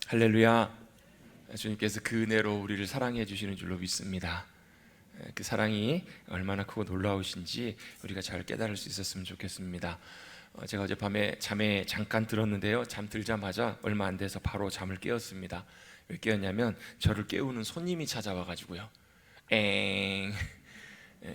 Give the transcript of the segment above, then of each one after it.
할렐루야. 주님께서 그 은혜로 우리를 사랑해 주시는 줄로 믿습니다. 그 사랑이 얼마나 크고 놀라우신지 우리가 잘 깨달을 수 있었으면 좋겠습니다. 제가 어젯밤에 잠에 잠깐 들었는데요, 잠 들자마자 얼마 안 돼서 바로 잠을 깨었습니다. 왜 깨었냐면 저를 깨우는 손님이 찾아와가지고요, 엥,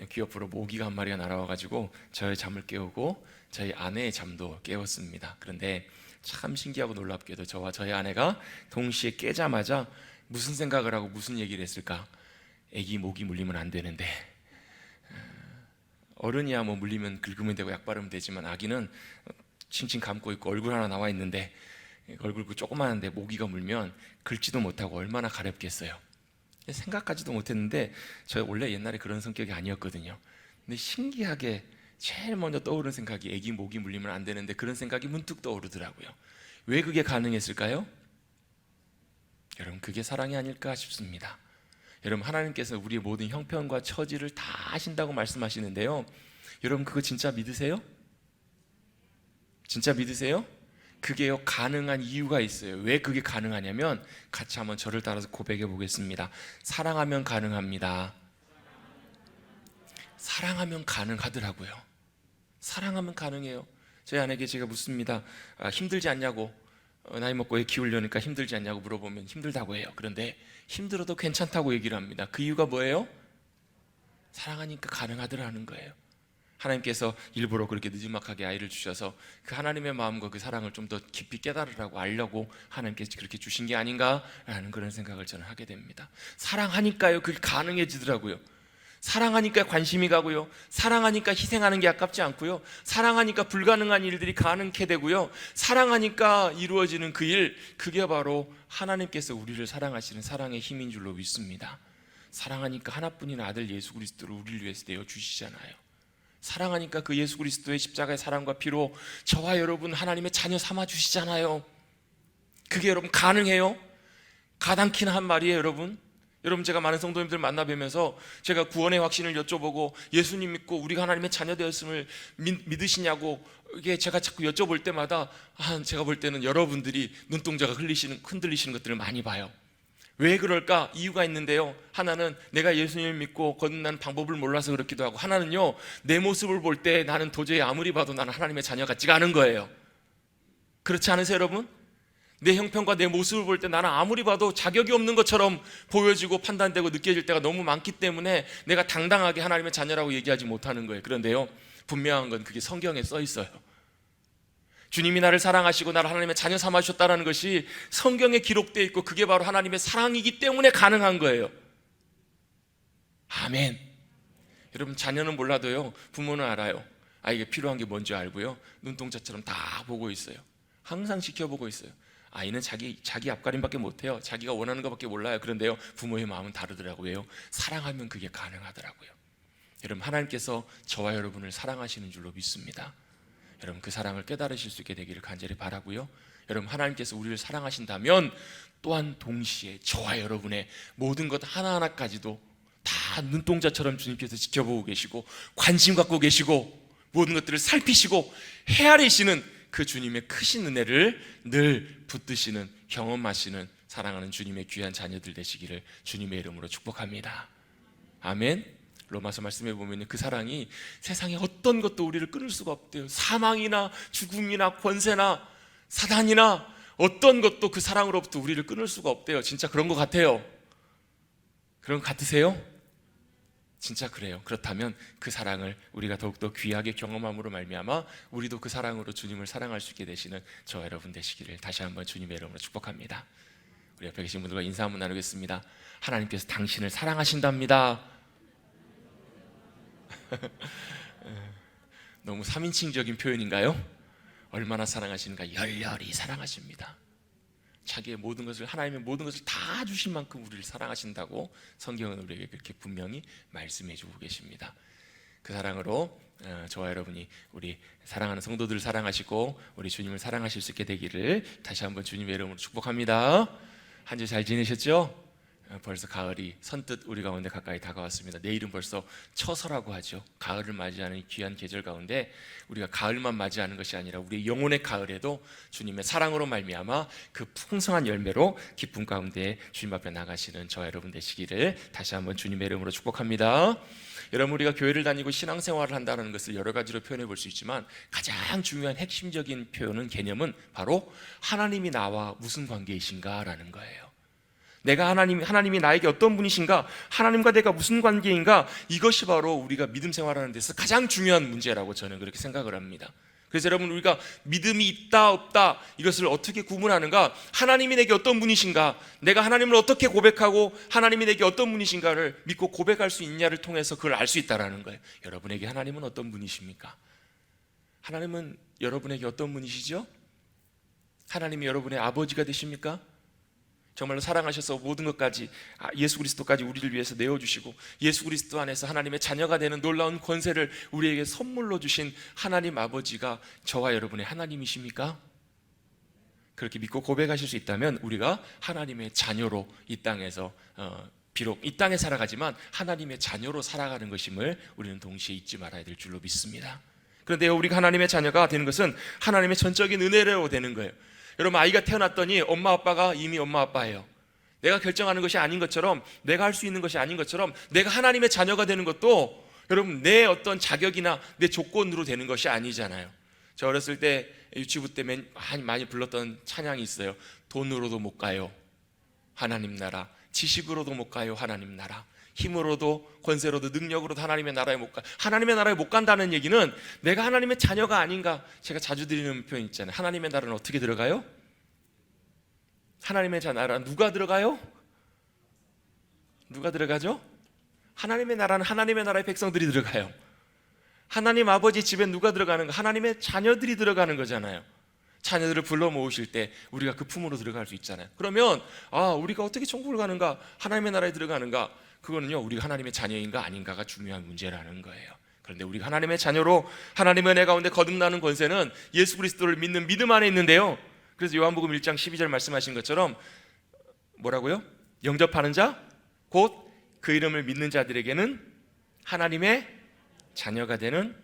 귀 옆으로 모기가 한 마리가 날아와가지고 저의 잠을 깨우고 저희 아내의 잠도 깨웠습니다. 그런데 참 신기하고 놀랍게도 저와 저희 아내가 동시에 깨자마자 무슨 생각을 하고 무슨 얘기를 했을까? 애기 모기 물리면 안 되는데, 어른이야 뭐 물리면 긁으면 되고 약 바르면 되지만 아기는 칭칭 감고 있고 얼굴 하나 나와 있는데, 얼굴 그 조그마한데 모기가 물면 긁지도 못하고 얼마나 가렵겠어요. 생각하지도 못했는데 저 원래 옛날에 그런 성격이 아니었거든요. 근데 신기하게 제일 먼저 떠오르는 생각이 애기 모기 물리면 안 되는데, 그런 생각이 문득 떠오르더라고요. 왜 그게 가능했을까요? 여러분, 그게 사랑이 아닐까 싶습니다. 여러분, 하나님께서 우리의 모든 형편과 처지를 다 아신다고 말씀하시는데요, 여러분 그거 진짜 믿으세요? 진짜 믿으세요? 그게요, 가능한 이유가 있어요. 왜 그게 가능하냐면, 같이 한번 저를 따라서 고백해 보겠습니다. 사랑하면 가능합니다. 사랑하면 가능하더라고요. 사랑하면 가능해요. 제 아내에게 제가 묻습니다. 힘들지 않냐고, 나이 먹고 애 키우려니까 힘들지 않냐고 물어보면 힘들다고 해요. 그런데 힘들어도 괜찮다고 얘기를 합니다. 그 이유가 뭐예요? 사랑하니까 가능하더라는 거예요. 하나님께서 일부러 그렇게 느지막하게 아이를 주셔서 그 하나님의 마음과 그 사랑을 좀 더 깊이 깨달으라고 알려고 하나님께서 그렇게 주신 게 아닌가라는 그런 생각을 저는 하게 됩니다. 사랑하니까요, 그게 가능해지더라고요. 사랑하니까 관심이 가고요, 사랑하니까 희생하는 게 아깝지 않고요, 사랑하니까 불가능한 일들이 가능케 되고요, 사랑하니까 이루어지는 그 일, 그게 바로 하나님께서 우리를 사랑하시는 사랑의 힘인 줄로 믿습니다. 사랑하니까 하나뿐인 아들 예수 그리스도를 우리를 위해서 내어 주시잖아요. 사랑하니까 그 예수 그리스도의 십자가의 사랑과 피로 저와 여러분 하나님의 자녀 삼아 주시잖아요. 그게 여러분 가능해요? 가당키나 한 말이에요. 여러분 제가 많은 성도님들 만나 뵈면서 제가 구원의 확신을 여쭤보고 예수님 믿고 우리가 하나님의 자녀 되었음을 믿으시냐고, 이게 제가 자꾸 여쭤볼 때마다 제가 볼 때는 여러분들이 눈동자가 흔들리시는 것들을 많이 봐요. 왜 그럴까? 이유가 있는데요, 하나는 내가 예수님을 믿고 거듭나는 방법을 몰라서 그렇기도 하고, 하나는요, 내 모습을 볼 때 나는 도저히 아무리 봐도 나는 하나님의 자녀 같지가 않은 거예요. 그렇지 않으세요 여러분? 내 형편과 내 모습을 볼 때 나는 아무리 봐도 자격이 없는 것처럼 보여지고 판단되고 느껴질 때가 너무 많기 때문에 내가 당당하게 하나님의 자녀라고 얘기하지 못하는 거예요. 그런데요, 분명한 건 그게 성경에 써 있어요. 주님이 나를 사랑하시고 나를 하나님의 자녀 삼아주셨다는 것이 성경에 기록되어 있고, 그게 바로 하나님의 사랑이기 때문에 가능한 거예요. 아멘. 여러분, 자녀는 몰라도요, 부모는 알아요. 아이에게 필요한 게 뭔지 알고요, 눈동자처럼 다 보고 있어요. 항상 지켜보고 있어요. 아이는 자기 앞가림밖에 못해요. 자기가 원하는 것밖에 몰라요. 그런데요, 부모의 마음은 다르더라고요. 사랑하면 그게 가능하더라고요. 여러분, 하나님께서 저와 여러분을 사랑하시는 줄로 믿습니다. 여러분, 그 사랑을 깨달으실 수 있게 되기를 간절히 바라고요. 여러분, 하나님께서 우리를 사랑하신다면 또한 동시에 저와 여러분의 모든 것 하나하나까지도 다 눈동자처럼 주님께서 지켜보고 계시고 관심 갖고 계시고 모든 것들을 살피시고 헤아리시는 그 주님의 크신 은혜를 늘 붙드시는, 경험하시는, 사랑하는 주님의 귀한 자녀들 되시기를 주님의 이름으로 축복합니다. 아멘. 로마서 말씀해 보면 그 사랑이 세상에 어떤 것도 우리를 끊을 수가 없대요. 사망이나 죽음이나 권세나 사단이나 어떤 것도 그 사랑으로부터 우리를 끊을 수가 없대요. 진짜 그런 것 같아요. 그런 것 같으세요? 진짜 그래요. 그렇다면 그 사랑을 우리가 더욱더 귀하게 경험함으로 말미암아 우리도 그 사랑으로 주님을 사랑할 수 있게 되시는 저와 여러분 되시기를 다시 한번 주님의 이름으로 축복합니다. 우리 옆에 계신 분들과 인사 한번 나누겠습니다. 하나님께서 당신을 사랑하신답니다. 너무 3인칭적인 표현인가요? 얼마나 사랑하시는가? 열렬히 사랑하십니다. 자기의 모든 것을, 하나님의 모든 것을 다 주실 만큼 우리를 사랑하신다고 성경은 우리에게 그렇게 분명히 말씀해 주고 계십니다. 그 사랑으로 저와 여러분이 우리 사랑하는 성도들을 사랑하시고 우리 주님을 사랑하실 수 있게 되기를 다시 한번 주님의 이름으로 축복합니다. 한 주 잘 지내셨죠? 벌써 가을이 선뜻 우리 가운데 가까이 다가왔습니다. 내일은 벌써 처서라고 하죠. 가을을 맞이하는 귀한 계절 가운데 우리가 가을만 맞이하는 것이 아니라 우리의 영혼의 가을에도 주님의 사랑으로 말미암아 그 풍성한 열매로 기쁨 가운데 주님 앞에 나가시는 저와 여러분 되시기를 다시 한번 주님의 이름으로 축복합니다. 여러분, 우리가 교회를 다니고 신앙생활을 한다는 것을 여러 가지로 표현해 볼 수 있지만 가장 중요한 핵심적인 표현은, 개념은 바로 하나님이 나와 무슨 관계이신가라는 거예요. 내가 하나님이 나에게 어떤 분이신가, 하나님과 내가 무슨 관계인가, 이것이 바로 우리가 믿음 생활하는 데서 가장 중요한 문제라고 저는 그렇게 생각을 합니다. 그래서 여러분, 우리가 믿음이 있다 없다 이것을 어떻게 구분하는가, 하나님이 내게 어떤 분이신가, 내가 하나님을 어떻게 고백하고 하나님이 내게 어떤 분이신가를 믿고 고백할 수 있냐를 통해서 그걸 알 수 있다는 거예요. 여러분에게 하나님은 어떤 분이십니까? 하나님은 여러분에게 어떤 분이시죠? 하나님이 여러분의 아버지가 되십니까? 정말로 사랑하셔서 모든 것까지, 예수 그리스도까지 우리를 위해서 내어주시고 예수 그리스도 안에서 하나님의 자녀가 되는 놀라운 권세를 우리에게 선물로 주신 하나님 아버지가 저와 여러분의 하나님이십니까? 그렇게 믿고 고백하실 수 있다면 우리가 하나님의 자녀로 이 땅에서 비록 이 땅에 살아가지만 하나님의 자녀로 살아가는 것임을 우리는 동시에 잊지 말아야 될 줄로 믿습니다. 그런데 우리가 하나님의 자녀가 되는 것은 하나님의 전적인 은혜로 되는 거예요. 여러분, 아이가 태어났더니 엄마 아빠가 이미 엄마 아빠예요. 내가 결정하는 것이 아닌 것처럼, 내가 할 수 있는 것이 아닌 것처럼, 내가 하나님의 자녀가 되는 것도 여러분 내 어떤 자격이나 내 조건으로 되는 것이 아니잖아요. 저 어렸을 때 유치부 때 많이 불렀던 찬양이 있어요. 돈으로도 못 가요 하나님 나라, 지식으로도 못 가요 하나님 나라, 힘으로도 권세로도 능력으로도 하나님의 나라에 못 가. 하나님의 나라에 못 간다는 얘기는 내가 하나님의 자녀가 아닌가. 제가 자주 드리는 표현 있잖아요. 하나님의 나라는 어떻게 들어가요? 하나님의 나라는 누가 들어가요? 누가 들어가죠? 하나님의 나라는 하나님의 나라의 백성들이 들어가요. 하나님 아버지 집에 누가 들어가는가? 하나님의 자녀들이 들어가는 거잖아요. 자녀들을 불러 모으실 때 우리가 그 품으로 들어갈 수 있잖아요. 그러면 우리가 어떻게 천국을 가는가, 하나님의 나라에 들어가는가, 그거는요 우리가 하나님의 자녀인가 아닌가가 중요한 문제라는 거예요. 그런데 우리가 하나님의 자녀로 하나님의 은혜 가운데 거듭나는 권세는 예수 그리스도를 믿는 믿음 안에 있는데요. 그래서 요한복음 1장 12절 말씀하신 것처럼 뭐라고요? 영접하는 자 곧 그 이름을 믿는 자들에게는 하나님의 자녀가 되는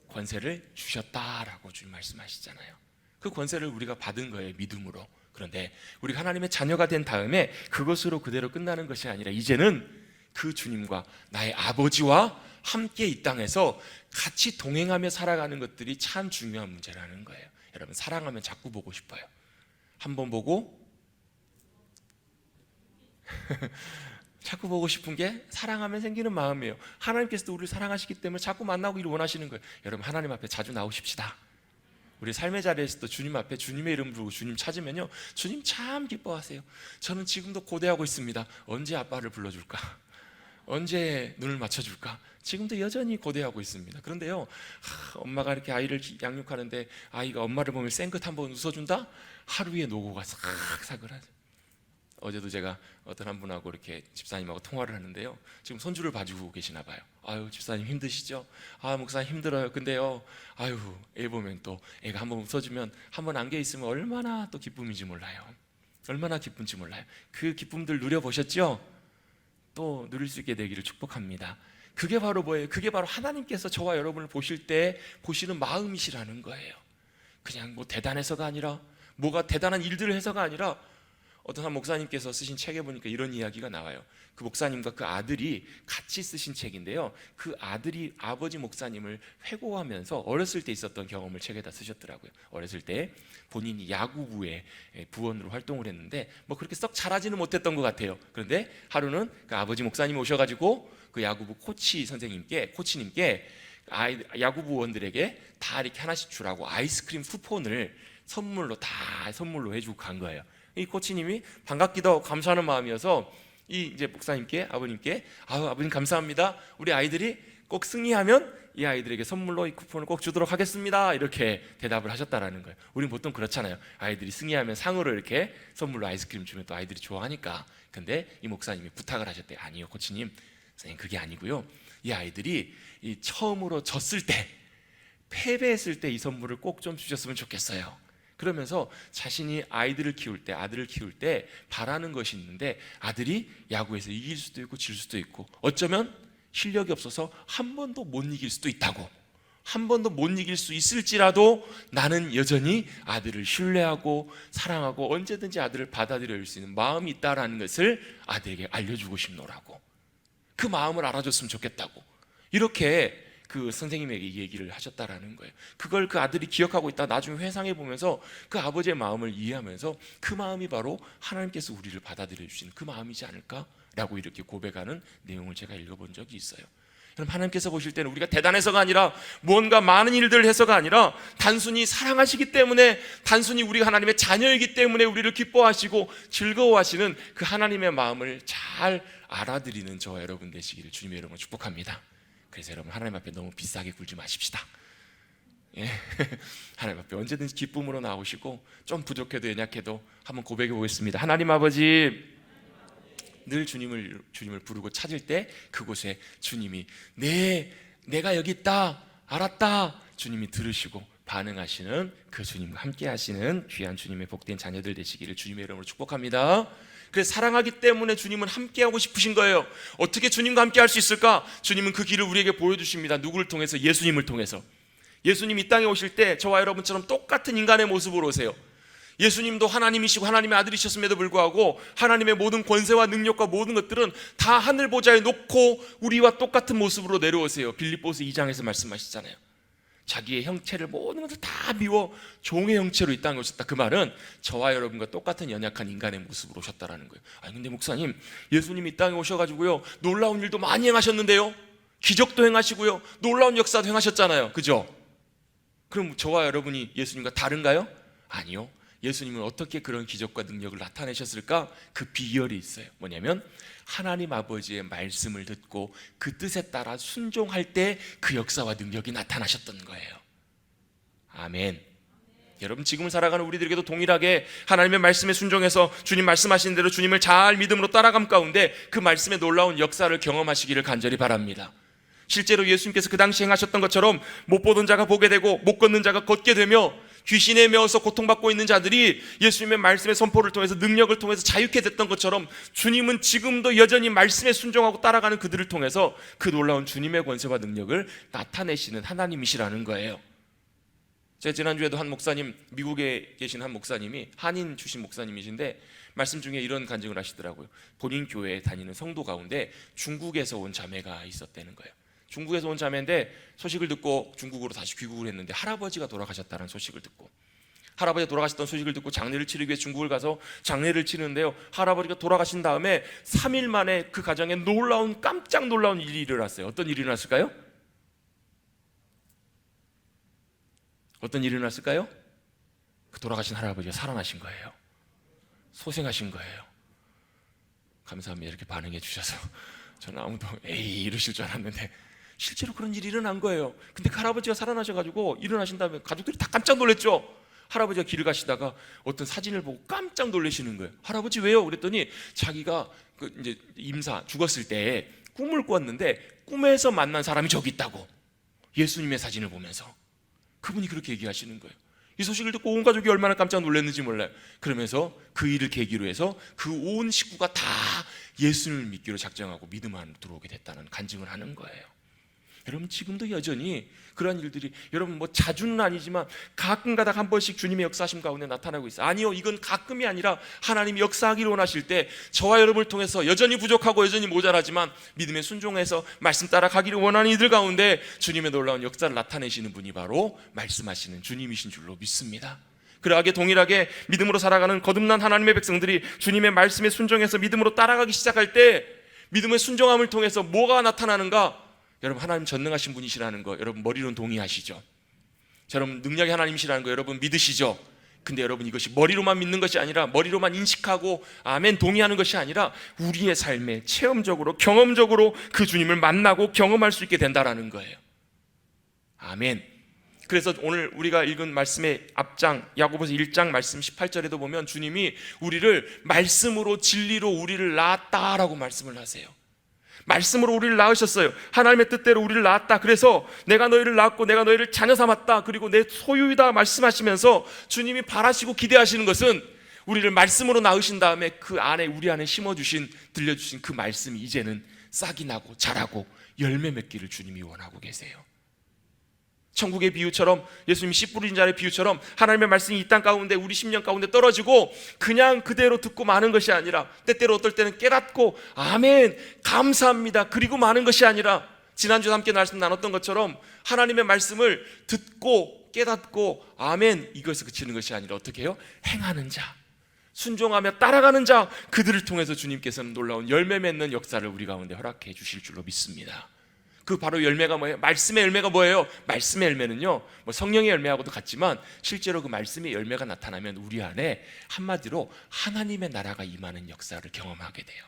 권세를 주셨다라고 주님 말씀하시잖아요. 그 권세를 우리가 받은 거예요, 믿음으로. 그런데 우리가 하나님의 자녀가 된 다음에 그것으로 그대로 끝나는 것이 아니라 이제는 그 주님과 나의 아버지와 함께 이 땅에서 같이 동행하며 살아가는 것들이 참 중요한 문제라는 거예요. 여러분, 사랑하면 자꾸 보고 싶어요. 한 번 보고 자꾸 보고 싶은 게 사랑하면 생기는 마음이에요. 하나님께서도 우리를 사랑하시기 때문에 자꾸 만나기를 원하시는 거예요. 여러분, 하나님 앞에 자주 나오십시다. 우리 삶의 자리에서도 주님 앞에 주님의 이름 부르고 주님 찾으면요 주님 참 기뻐하세요. 저는 지금도 고대하고 있습니다. 언제 아빠를 불러줄까? 언제 눈을 맞춰줄까? 지금도 여전히 고대하고 있습니다. 그런데요, 엄마가 이렇게 아이를 양육하는데 아이가 엄마를 보면 쌩긋 한번 웃어준다? 하루에 노고가 사글사글하죠. 어제도 제가 어떤 한 분하고 이렇게 집사님하고 통화를 하는데요, 지금 손주를 봐주고 계시나 봐요. 아유, 집사님 힘드시죠? 목사님 힘들어요. 근데요, 애 보면 또 애가 한번 웃어주면, 한번 안겨 있으면 얼마나 또 기쁨인지 몰라요. 얼마나 기쁜지 몰라요. 그 기쁨들 누려보셨죠? 또 누릴 수 있게 되기를 축복합니다. 그게 바로 뭐예요? 그게 바로 하나님께서 저와 여러분을 보실 때 보시는 마음이시라는 거예요. 그냥 뭐 대단해서가 아니라, 뭐가 대단한 일들을 해서가 아니라, 어떤 한 목사님께서 쓰신 책에 보니까 이런 이야기가 나와요. 그 목사님과 그 아들이 같이 쓰신 책인데요, 그 아들이 아버지 목사님을 회고하면서 어렸을 때 있었던 경험을 책에다 쓰셨더라고요. 어렸을 때 본인이 야구부의 부원으로 활동을 했는데 뭐 그렇게 썩 잘하지는 못했던 것 같아요. 그런데 하루는 그 아버지 목사님이 오셔가지고 그 야구부 코치님께 야구부원들에게 다 이렇게 하나씩 주라고 아이스크림 쿠폰을 선물로 해주고 간 거예요. 이 코치님이 반갑기도 하고 감사하는 마음이어서 이제 목사님께, 아버님께, 아버님 감사합니다. 우리 아이들이 꼭 승리하면 이 아이들에게 선물로 이 쿠폰을 꼭 주도록 하겠습니다. 이렇게 대답을 하셨다라는 거예요. 우리는 보통 그렇잖아요. 아이들이 승리하면 상으로 이렇게 선물로 아이스크림 주면 또 아이들이 좋아하니까. 근데 이 목사님이 부탁을 하셨대요. 아니요, 코치님, 선생님, 그게 아니고요, 이 아이들이 처음으로 졌을 때, 패배했을 때 이 선물을 꼭 좀 주셨으면 좋겠어요. 그러면서 자신이 아이들을 키울 때, 아들을 키울 때 바라는 것이 있는데, 아들이 야구에서 이길 수도 있고 질 수도 있고, 어쩌면 실력이 없어서 한 번도 못 이길 수도 있다고. 한 번도 못 이길 수 있을지라도 나는 여전히 아들을 신뢰하고 사랑하고 언제든지 아들을 받아들여 줄 수 있는 마음이 있다라는 것을 아들에게 알려주고 싶노라고. 그 마음을 알아줬으면 좋겠다고. 이렇게 그 선생님에게 이 얘기를 하셨다라는 거예요. 그걸 그 아들이 기억하고 있다 나중에 회상해 보면서 그 아버지의 마음을 이해하면서 그 마음이 바로 하나님께서 우리를 받아들여 주시는 그 마음이지 않을까라고 이렇게 고백하는 내용을 제가 읽어본 적이 있어요. 그럼 하나님께서 보실 때는 우리가 대단해서가 아니라 무언가 많은 일들을 해서가 아니라 단순히 사랑하시기 때문에, 단순히 우리가 하나님의 자녀이기 때문에 우리를 기뻐하시고 즐거워하시는 그 하나님의 마음을 잘 알아들이는 저와 여러분 되시기를 주님의 이름으로 축복합니다. 그래서 여러분, 하나님 앞에 너무 비싸게 굴지 마십시다. 예. 하나님 앞에 언제든지 기쁨으로 나오시고, 좀 부족해도 연약해도 한번 고백해 보겠습니다. 하나님 아버지, 늘 주님을 부르고 찾을 때 그곳에 주님이 내가 여기 있다, 알았다, 주님이 들으시고 반응하시는 그 주님과 함께 하시는 귀한 주님의 복된 자녀들 되시기를 주님의 이름으로 축복합니다. 그래서 사랑하기 때문에 주님은 함께하고 싶으신 거예요. 어떻게 주님과 함께할 수 있을까? 주님은 그 길을 우리에게 보여주십니다. 누구를 통해서? 예수님을 통해서. 예수님이 이 땅에 오실 때 저와 여러분처럼 똑같은 인간의 모습으로 오세요. 예수님도 하나님이시고 하나님의 아들이셨음에도 불구하고 하나님의 모든 권세와 능력과 모든 것들은 다 하늘 보좌에 놓고 우리와 똑같은 모습으로 내려오세요. 빌립보서 2장에서 말씀하시잖아요. 자기의 형체를 모든 것을 다 비워 종의 형체로 이 땅에 오셨다. 그 말은 저와 여러분과 똑같은 연약한 인간의 모습으로 오셨다라는 거예요. 아니 근데 목사님, 예수님이 이 땅에 오셔가지고요 놀라운 일도 많이 행하셨는데요, 기적도 행하시고요 놀라운 역사도 행하셨잖아요. 그죠? 그럼 저와 여러분이 예수님과 다른가요? 아니요. 예수님은 어떻게 그런 기적과 능력을 나타내셨을까? 그 비결이 있어요. 뭐냐면 하나님 아버지의 말씀을 듣고 그 뜻에 따라 순종할 때 그 역사와 능력이 나타나셨던 거예요. 아멘. 여러분, 지금을 살아가는 우리들에게도 동일하게 하나님의 말씀에 순종해서 주님 말씀하신 대로 주님을 잘 믿음으로 따라감 가운데 그 말씀의 놀라운 역사를 경험하시기를 간절히 바랍니다. 실제로 예수님께서 그 당시 행하셨던 것처럼 못 보던 자가 보게 되고 못 걷는 자가 걷게 되며 귀신에 매어서 고통받고 있는 자들이 예수님의 말씀의 선포를 통해서 능력을 통해서 자유케 됐던 것처럼 주님은 지금도 여전히 말씀에 순종하고 따라가는 그들을 통해서 그 놀라운 주님의 권세와 능력을 나타내시는 하나님이시라는 거예요. 제가 지난주에도 한 목사님, 미국에 계신 한 목사님이 한인 출신 목사님이신데 말씀 중에 이런 간증을 하시더라고요. 본인 교회에 다니는 성도 가운데 중국에서 온 자매가 있었다는 거예요. 중국에서 온 자매인데 소식을 듣고 중국으로 다시 귀국을 했는데 할아버지가 돌아가셨다는 소식을 듣고, 할아버지가 돌아가셨던 소식을 듣고 장례를 치르기 위해 중국을 가서 장례를 치르는데요, 할아버지가 돌아가신 다음에 3일 만에 그 가정에 깜짝 놀라운 일이 일어났어요. 어떤 일이 일어났을까요? 어떤 일이 일어났을까요? 그 돌아가신 할아버지가 살아나신 거예요. 소생하신 거예요. 감사합니다. 이렇게 반응해 주셔서. 저는 아무도 에이 이러실 줄 알았는데 실제로 그런 일이 일어난 거예요. 근데 그 할아버지가 살아나셔가지고 일어나신 다음에 가족들이 다 깜짝 놀랐죠. 할아버지가 길을 가시다가 어떤 사진을 보고 깜짝 놀라시는 거예요. 할아버지 왜요? 그랬더니 자기가 이제 죽었을 때 꿈을 꿨는데 꿈에서 만난 사람이 저기 있다고. 예수님의 사진을 보면서 그분이 그렇게 얘기하시는 거예요. 이 소식을 듣고 온 가족이 얼마나 깜짝 놀랐는지 몰라요. 그러면서 그 일을 계기로 해서 그 온 식구가 다 예수님을 믿기로 작정하고 믿음 안으로 들어오게 됐다는 간증을 하는 거예요. 여러분, 지금도 여전히 그런 일들이 여러분 자주는 아니지만 가끔 가다가 한 번씩 주님의 역사하심 가운데 나타나고 있어요. 아니요, 이건 가끔이 아니라 하나님이 역사하기를 원하실 때 저와 여러분을 통해서 여전히 부족하고 여전히 모자라지만 믿음에 순종해서 말씀 따라 가기를 원하는 이들 가운데 주님의 놀라운 역사를 나타내시는 분이 바로 말씀하시는 주님이신 줄로 믿습니다. 그러하게 동일하게 믿음으로 살아가는 거듭난 하나님의 백성들이 주님의 말씀에 순종해서 믿음으로 따라가기 시작할 때 믿음의 순종함을 통해서 뭐가 나타나는가? 여러분, 하나님 전능하신 분이시라는 거 여러분 머리로는 동의하시죠? 여러분, 능력이 하나님이시라는 거 여러분 믿으시죠? 근데 여러분, 이것이 머리로만 믿는 것이 아니라 머리로만 인식하고 아멘 동의하는 것이 아니라 우리의 삶에 체험적으로 경험적으로 그 주님을 만나고 경험할 수 있게 된다라는 거예요. 아멘. 그래서 오늘 우리가 읽은 말씀의 앞장 야고보서 1장 말씀 18절에도 보면 주님이 우리를 말씀으로 진리로 우리를 낳았다라고 말씀을 하세요. 말씀으로 우리를 낳으셨어요. 하나님의 뜻대로 우리를 낳았다. 그래서 내가 너희를 낳았고 내가 너희를 자녀 삼았다. 그리고 내 소유이다 말씀하시면서 주님이 바라시고 기대하시는 것은 우리를 말씀으로 낳으신 다음에 그 안에 우리 안에 심어주신 들려주신 그 말씀이 이제는 싹이 나고 자라고 열매 맺기를 주님이 원하고 계세요. 천국의 비유처럼, 예수님이 씨 뿌린 자의 비유처럼 하나님의 말씀이 이 땅 가운데 우리 심령 가운데 떨어지고 그냥 그대로 듣고 마는 것이 아니라 때때로 어떨 때는 깨닫고 아멘 감사합니다 그리고 마는 것이 아니라 지난주에 함께 말씀 나눴던 것처럼 하나님의 말씀을 듣고 깨닫고 아멘 이것에 그치는 것이 아니라 어떻게 해요? 행하는 자, 순종하며 따라가는 자, 그들을 통해서 주님께서는 놀라운 열매 맺는 역사를 우리 가운데 허락해 주실 줄로 믿습니다. 그 바로 열매가 뭐예요? 말씀의 열매가 뭐예요? 말씀의 열매는요, 뭐 성령의 열매하고도 같지만 실제로 그 말씀의 열매가 나타나면 우리 안에 한마디로 하나님의 나라가 임하는 역사를 경험하게 돼요.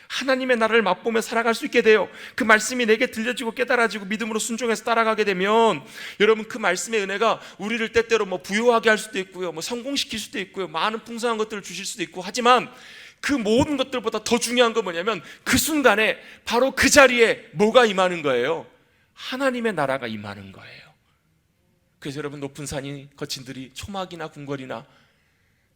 하나님의 나라를 맛보며 살아갈 수 있게 돼요. 그 말씀이 내게 들려지고 깨달아지고 믿음으로 순종해서 따라가게 되면 여러분 그 말씀의 은혜가 우리를 때때로 뭐 부유하게 할 수도 있고요, 뭐 성공시킬 수도 있고요, 많은 풍성한 것들을 주실 수도 있고 하지만 그 모든 것들보다 더 중요한 건 뭐냐면 그 순간에 바로 그 자리에 뭐가 임하는 거예요? 하나님의 나라가 임하는 거예요. 그래서 여러분 높은 산이 거친 들이 초막이나 궁궐이나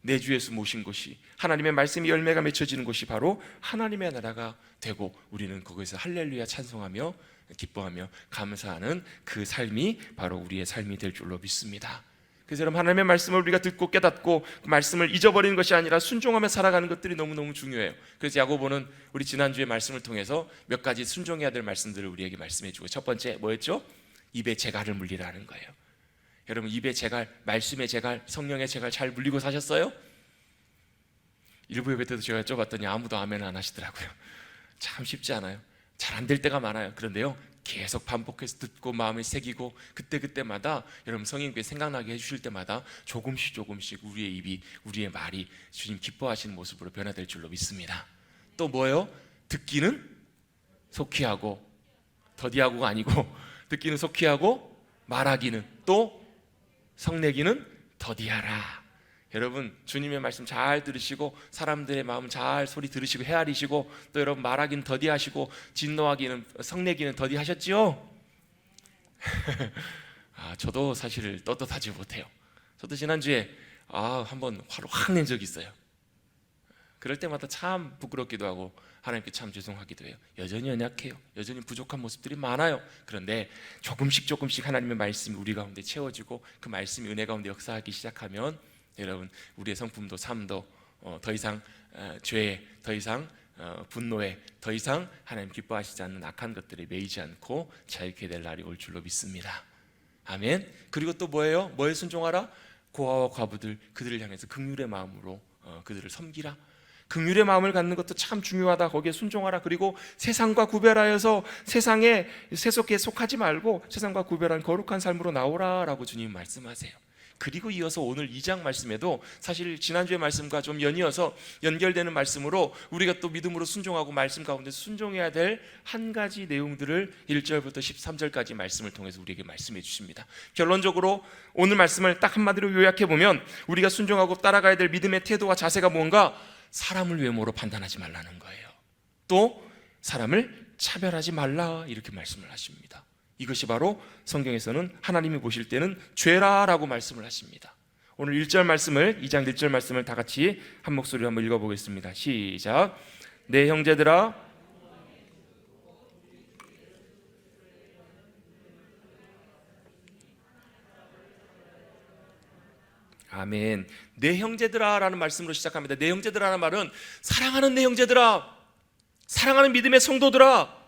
내 주 예수 모신 곳이 하나님의 말씀이 열매가 맺혀지는 곳이 바로 하나님의 나라가 되고 우리는 거기서 할렐루야 찬송하며 기뻐하며 감사하는 그 삶이 바로 우리의 삶이 될 줄로 믿습니다. 그래서 여러분 하나님의 말씀을 우리가 듣고 깨닫고 그 말씀을 잊어버리는 것이 아니라 순종하며 살아가는 것들이 너무너무 중요해요. 그래서 야고보는 우리 지난주의 말씀을 통해서 몇 가지 순종해야 될 말씀들을 우리에게 말씀해 주고 첫 번째 뭐였죠? 입에 재갈을 물리라는 거예요. 여러분 입에 재갈, 말씀의 재갈, 성령의 재갈 잘 물리고 사셨어요? 일부 예배 때도 제가 여쭤봤더니 아무도 아멘 안 하시더라고요. 참 쉽지 않아요. 잘 안 될 때가 많아요. 그런데요 계속 반복해서 듣고 마음에 새기고 그때마다 여러분 성령님께 생각나게 해주실 때마다 조금씩 우리의 입이, 우리의 말이 주님 기뻐하시는 모습으로 변화될 줄로 믿습니다. 또 뭐예요? 듣기는 속히 하고, 더디하고가 아니고 듣기는 속히 하고 말하기는 또 성내기는 더디하라. 여러분 주님의 말씀 잘 들으시고 사람들의 마음 잘 소리 들으시고 헤아리시고 또 여러분 말하기는 더디하시고 진노하기는 성내기는 더디하셨지요? 저도 사실 떳떳하지 못해요. 저도 지난주에 한번 화를 확 낸 적이 있어요. 그럴 때마다 참 부끄럽기도 하고 하나님께 참 죄송하기도 해요. 여전히 연약해요. 여전히 부족한 모습들이 많아요. 그런데 조금씩 하나님의 말씀이 우리 가운데 채워지고 그 말씀이 은혜 가운데 역사하기 시작하면 여러분 우리의 성품도 삶도 더 이상 죄에, 더 이상 분노에, 더 이상 하나님 기뻐하시지 않는 악한 것들에 매이지 않고 자유케 될 날이 올 줄로 믿습니다. 아멘. 그리고 또 뭐예요? 뭐에 순종하라? 고아와 과부들, 그들을 향해서 긍휼의 마음으로 그들을 섬기라. 긍휼의 마음을 갖는 것도 참 중요하다. 거기에 순종하라. 그리고 세상과 구별하여서 세상에 세속에 속하지 말고 세상과 구별한 거룩한 삶으로 나오라라고 주님 말씀하세요. 그리고 이어서 오늘 2장 말씀에도 사실 지난주의 말씀과 좀 연이어서 연결되는 말씀으로 우리가 또 믿음으로 순종하고 말씀 가운데 순종해야 될 한 가지 내용들을 1절부터 13절까지 말씀을 통해서 우리에게 말씀해 주십니다. 결론적으로 오늘 말씀을 딱 한마디로 요약해 보면 우리가 순종하고 따라가야 될 믿음의 태도와 자세가 뭔가? 사람을 외모로 판단하지 말라는 거예요. 또 사람을 차별하지 말라 이렇게 말씀을 하십니다. 이것이 바로 성경에서는 하나님이 보실 때는 죄라라고 말씀을 하십니다. 오늘 1절 말씀을 2장 1절 말씀을 다 같이 한 목소리로 한번 읽어보겠습니다. 시작. 내 형제들아 아멘. 내 형제들아 라는 말씀으로 시작합니다. 내 형제들아 라는 말은 사랑하는 내 형제들아, 사랑하는 믿음의 성도들아,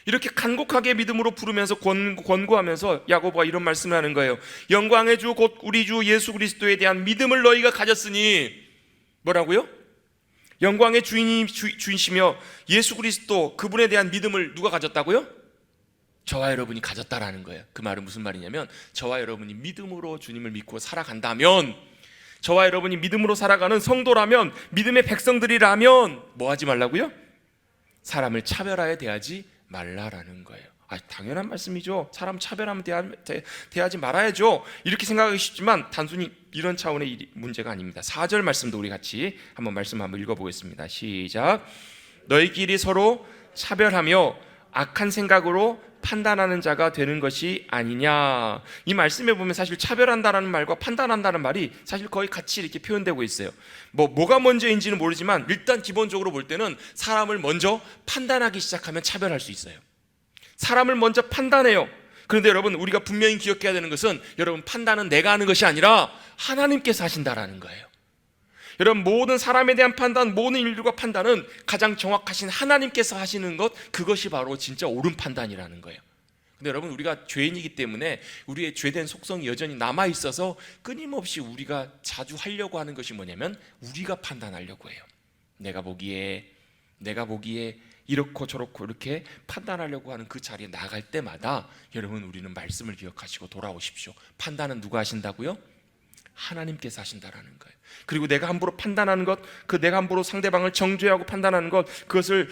이렇게 간곡하게 믿음으로 부르면서 권고하면서 야고보가 이런 말씀을 하는 거예요. 영광의 주 곧 우리 주 예수 그리스도에 대한 믿음을 너희가 가졌으니 뭐라고요? 영광의 주이시며 예수 그리스도 그분에 대한 믿음을 누가 가졌다고요? 저와 여러분이 가졌다라는 거예요. 그 말은 무슨 말이냐면 저와 여러분이 믿음으로 주님을 믿고 살아간다면, 저와 여러분이 믿음으로 살아가는 성도라면, 믿음의 백성들이라면 뭐 하지 말라고요? 사람을 차별하여 대하지 말라라는 거예요. 당연한 말씀이죠. 사람 차별하면 대하지 말아야죠. 이렇게 생각하기 쉽지만 단순히 이런 차원의 문제가 아닙니다. 4절 말씀도 우리 같이 한번 읽어보겠습니다. 시작. 너희끼리 서로 차별하며 악한 생각으로 판단하는 자가 되는 것이 아니냐. 이 말씀에 보면 사실 차별한다라는 말과 판단한다는 말이 사실 거의 같이 이렇게 표현되고 있어요. 뭐가 먼저인지는 모르지만 일단 기본적으로 볼 때는 사람을 먼저 판단하기 시작하면 차별할 수 있어요. 사람을 먼저 판단해요. 그런데 여러분, 우리가 분명히 기억해야 되는 것은, 여러분, 판단은 내가 하는 것이 아니라 하나님께서 하신다라는 거예요. 여러분, 모든 사람에 대한 판단, 모든 인류가 판단은 가장 정확하신 하나님께서 하시는 것, 그것이 바로 진짜 옳은 판단이라는 거예요. 근데 여러분, 우리가 죄인이기 때문에 우리의 죄된 속성이 여전히 남아있어서 끊임없이 우리가 자주 하려고 하는 것이 뭐냐면, 우리가 판단하려고 해요. 내가 보기에 이렇고 저렇고 이렇게 판단하려고 하는 그 자리에 나갈 때마다 여러분, 우리는 말씀을 기억하시고 돌아오십시오. 판단은 누가 하신다고요? 하나님께서 하신다라는 거예요. 그리고 내가 함부로 판단하는 것, 내가 함부로 상대방을 정죄하고 판단하는 것, 그것을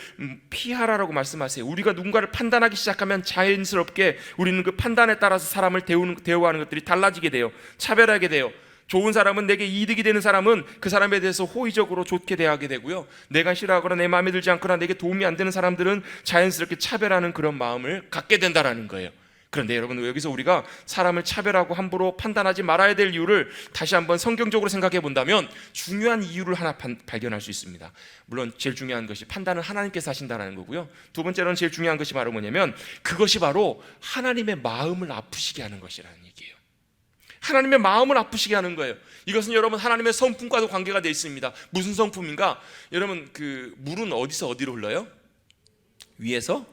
피하라라고 말씀하세요. 우리가 누군가를 판단하기 시작하면 자연스럽게 우리는 그 판단에 따라서 사람을 대우하는 것들이 달라지게 돼요. 차별하게 돼요. 좋은 사람은, 내게 이득이 되는 사람은 그 사람에 대해서 호의적으로 좋게 대하게 되고요, 내가 싫어하거나 내 마음에 들지 않거나 내게 도움이 안 되는 사람들은 자연스럽게 차별하는 그런 마음을 갖게 된다라는 거예요. 그런데 여러분, 여기서 우리가 사람을 차별하고 함부로 판단하지 말아야 될 이유를 다시 한번 성경적으로 생각해 본다면 중요한 이유를 하나 발견할 수 있습니다. 물론 제일 중요한 것이 판단은 하나님께서 하신다는 거고요, 두 번째로는 제일 중요한 것이 바로 뭐냐면, 그것이 바로 하나님의 마음을 아프시게 하는 것이라는 얘기예요. 하나님의 마음을 아프시게 하는 거예요. 이것은 여러분, 하나님의 성품과도 관계가 되어 있습니다. 무슨 성품인가? 여러분, 그 물은 어디서 어디로 흘러요? 위에서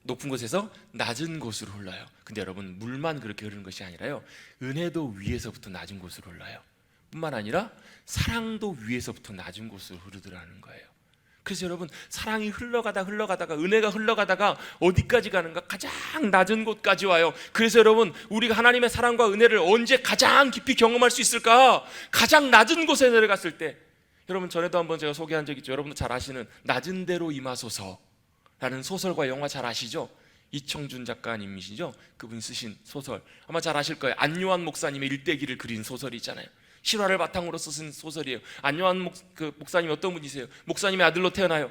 높은 곳에서 낮은 곳으로 흘러요. 근데 여러분, 물만 그렇게 흐르는 것이 아니라요, 은혜도 위에서부터 낮은 곳으로 흘러요. 뿐만 아니라 사랑도 위에서부터 낮은 곳으로 흐르더라는 거예요. 그래서 여러분, 사랑이 흘러가다가 은혜가 흘러가다가 어디까지 가는가? 가장 낮은 곳까지 와요. 그래서 여러분, 우리가 하나님의 사랑과 은혜를 언제 가장 깊이 경험할 수 있을까? 가장 낮은 곳에 내려갔을 때. 여러분, 전에도 한번 제가 소개한 적 있죠. 여러분도 잘 아시는 낮은 데로 임하소서 라는 소설과 영화 잘 아시죠? 이청준 작가님이시죠? 그분이 쓰신 소설 아마 잘 아실 거예요. 안요한 목사님의 일대기를 그린 소설이 있잖아요. 실화를 바탕으로 쓴 소설이에요. 안요한 목사님이 어떤 분이세요? 목사님의 아들로 태어나요.